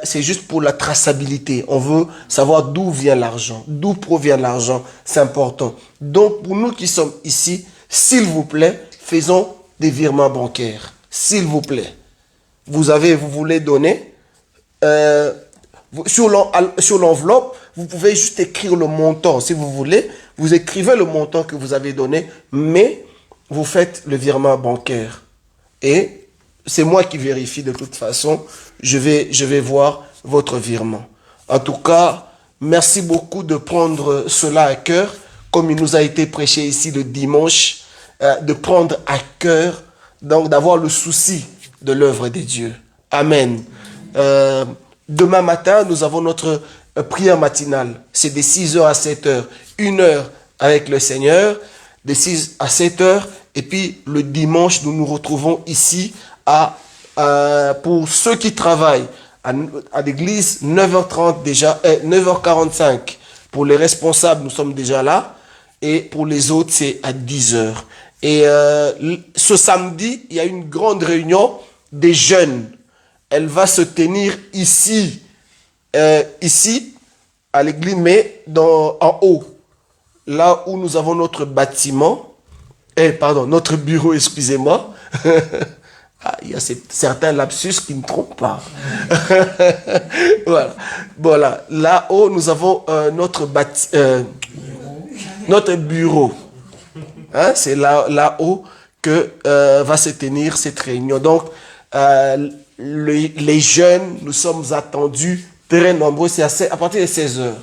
C: c'est juste pour la traçabilité. On veut savoir d'où vient l'argent, d'où provient l'argent. C'est important. Donc, pour nous qui sommes ici, s'il vous plaît, faisons des virements bancaires. S'il vous plaît. Vous voulez donner. Sur l'enveloppe, vous pouvez juste écrire le montant. Si vous voulez, vous écrivez le montant que vous avez donné, mais vous faites le virement bancaire. Et c'est moi qui vérifie de toute façon. Je vais voir votre virement. En tout cas, merci beaucoup de prendre cela à cœur, comme il nous a été prêché ici le dimanche, de prendre à cœur, donc d'avoir le souci de l'œuvre de Dieu. Amen. Demain matin, nous avons notre prière matinale. C'est de 6h à 7h. 1 heure avec le Seigneur, de 6 à 7h. Et puis le dimanche, nous nous retrouvons ici pour ceux qui travaillent à l'église, 9h30 déjà, 9h45. Pour les responsables, nous sommes déjà là. Et pour les autres, c'est à 10h. Et ce samedi, il y a une grande réunion des jeunes. Elle va se tenir ici, à l'église, mais en haut. Là où nous avons notre bâtiment, notre bureau, excusez-moi. Il y a certains lapsus qui ne trompent pas. Voilà. Là-haut, nous avons notre bureau. C'est là-haut que va se tenir cette réunion. Donc, les jeunes, nous sommes attendus très nombreux. C'est à partir de 16h.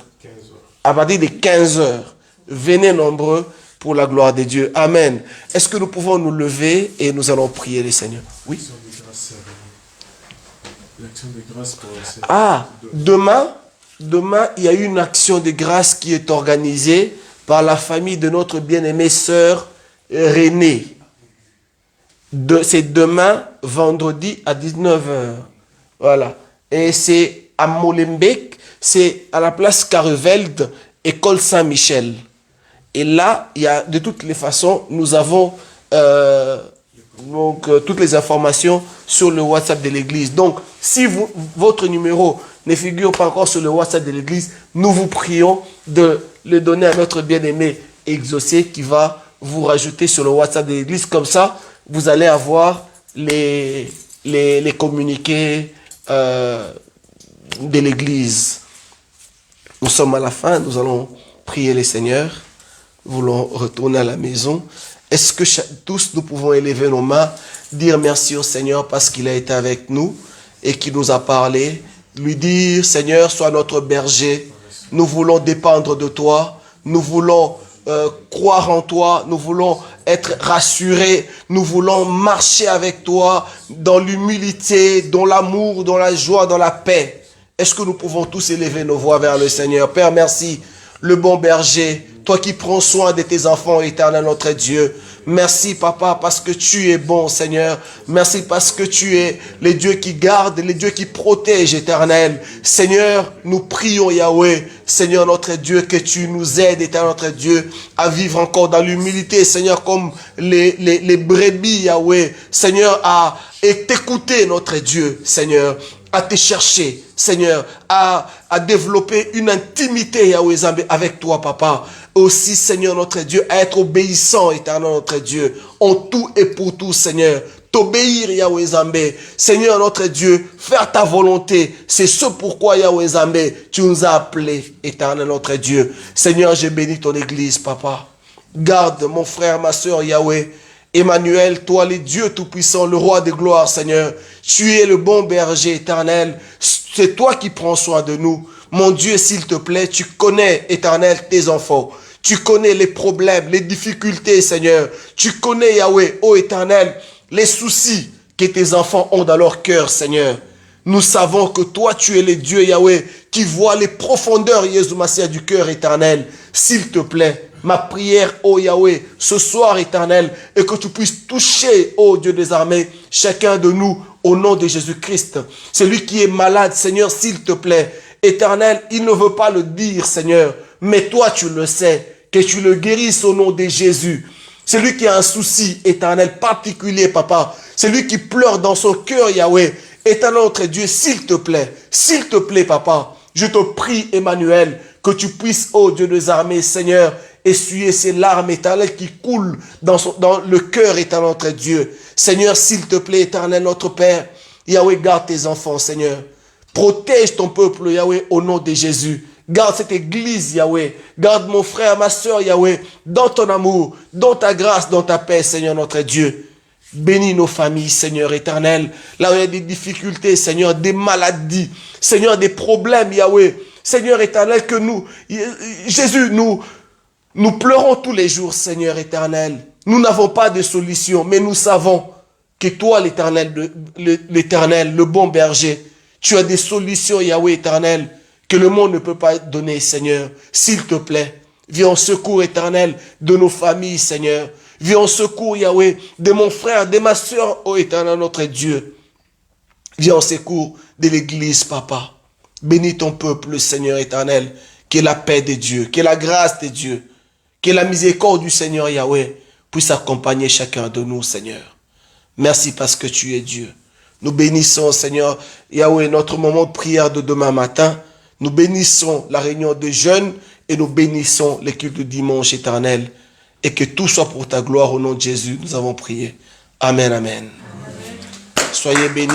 C: À partir de 15h. Venez nombreux pour la gloire de Dieu. Amen. Est-ce que nous pouvons nous lever et nous allons prier le Seigneur? Oui.
E: L'action de grâce pour
C: demain, il y a une action de grâce qui est organisée par la famille de notre bien-aimée sœur Renée. C'est demain, vendredi à 19 h. Voilà. Et c'est à Molenbeek, c'est à la place Carrevelde, école Saint-Michel. Et là, il y a, de toutes les façons, nous avons toutes les informations sur le WhatsApp de l'église. Donc, si votre numéro ne figure pas encore sur le WhatsApp de l'église, nous vous prions de le donner à notre bien-aimé exaucé qui va vous rajouter sur le WhatsApp de l'église. Comme ça, vous allez avoir les communiqués de l'église. Nous sommes à la fin, nous allons prier le Seigneur. Nous voulons retourner à la maison. Est-ce que tous nous pouvons élever nos mains, dire merci au Seigneur parce qu'il a été avec nous et qu'il nous a parlé, lui dire Seigneur, sois notre berger, nous voulons dépendre de toi, nous voulons croire en toi, nous voulons être rassurés, nous voulons marcher avec toi dans l'humilité, dans l'amour, dans la joie, dans la paix. Est-ce que nous pouvons tous élever nos voix vers le Seigneur? Père, merci, le bon berger, toi qui prends soin de tes enfants, éternel notre Dieu. Merci, Papa, parce que tu es bon, Seigneur. Merci parce que tu es le Dieu qui garde, le Dieu qui protège, éternel. Seigneur, nous prions, Yahweh, Seigneur notre Dieu, que tu nous aides, éternel notre Dieu, à vivre encore dans l'humilité, Seigneur, comme les brebis, Yahweh. Seigneur, à t'écouter, notre Dieu, Seigneur, à te chercher, Seigneur, à développer une intimité, Yahweh Zambé, avec toi, Papa. Aussi, Seigneur notre Dieu, à être obéissant, éternel notre Dieu, en tout et pour tout, Seigneur. T'obéir, Yahweh Zambé. Seigneur notre Dieu, faire ta volonté. C'est ce pourquoi, Yahweh Zambé, tu nous as appelés, éternel notre Dieu. Seigneur, j'ai béni ton église, Papa. Garde mon frère, ma soeur, Yahweh. Emmanuel, toi, le Dieu Tout-Puissant, le Roi de gloire, Seigneur. Tu es le bon berger éternel. C'est toi qui prends soin de nous. Mon Dieu, s'il te plaît, tu connais, éternel, tes enfants. Tu connais les problèmes, les difficultés, Seigneur. Tu connais, Yahweh, ô éternel, les soucis que tes enfants ont dans leur cœur, Seigneur. Nous savons que toi, tu es le Dieu, Yahweh, qui voit les profondeurs, Jésus Massia, du cœur éternel. S'il te plaît, ma prière, ô Yahweh, ce soir, éternel, et que tu puisses toucher, ô Dieu des armées, chacun de nous, au nom de Jésus-Christ. Celui qui est malade, Seigneur, s'il te plaît, éternel, il ne veut pas le dire, Seigneur, mais toi, tu le sais, que tu le guérisses au nom de Jésus. Celui qui a un souci éternel particulier, Papa, celui qui pleure dans son cœur, Yahweh, éternel notre Dieu, s'il te plaît, Papa, je te prie, Emmanuel, que tu puisses, ô Dieu des armées, Seigneur, essuyer ces larmes éternelles qui coulent dans le cœur éternel notre Dieu. Seigneur, s'il te plaît, éternel notre Père, Yahweh, garde tes enfants, Seigneur. Protège ton peuple, Yahweh, au nom de Jésus. Garde cette église, Yahweh. Garde mon frère, ma soeur, Yahweh, dans ton amour, dans ta grâce, dans ta paix, Seigneur notre Dieu. Bénis nos familles, Seigneur éternel. Là où il y a des difficultés, Seigneur, des maladies, Seigneur, des problèmes, Yahweh. Seigneur éternel, que nous, Jésus, nous pleurons tous les jours, Seigneur éternel. Nous n'avons pas de solution, mais nous savons que toi, l'éternel, le bon berger, tu as des solutions, Yahweh éternel, que le monde ne peut pas donner, Seigneur. S'il te plaît, viens en secours éternel de nos familles, Seigneur. Viens en secours, Yahweh, de mon frère, de ma soeur, ô éternel notre Dieu. Viens en secours de l'église, Papa. Bénis ton peuple, Seigneur éternel. Que la paix de Dieu, que la grâce de Dieu, que la miséricorde du Seigneur Yahweh puisse accompagner chacun de nous, Seigneur. Merci parce que tu es Dieu. Nous bénissons, Seigneur Yahweh, notre moment de prière de demain matin. Nous bénissons la réunion de jeûne et nous bénissons les cultes du dimanche éternel. Et que tout soit pour ta gloire au nom de Jésus. Nous avons prié. Amen, amen. Soyez bénis.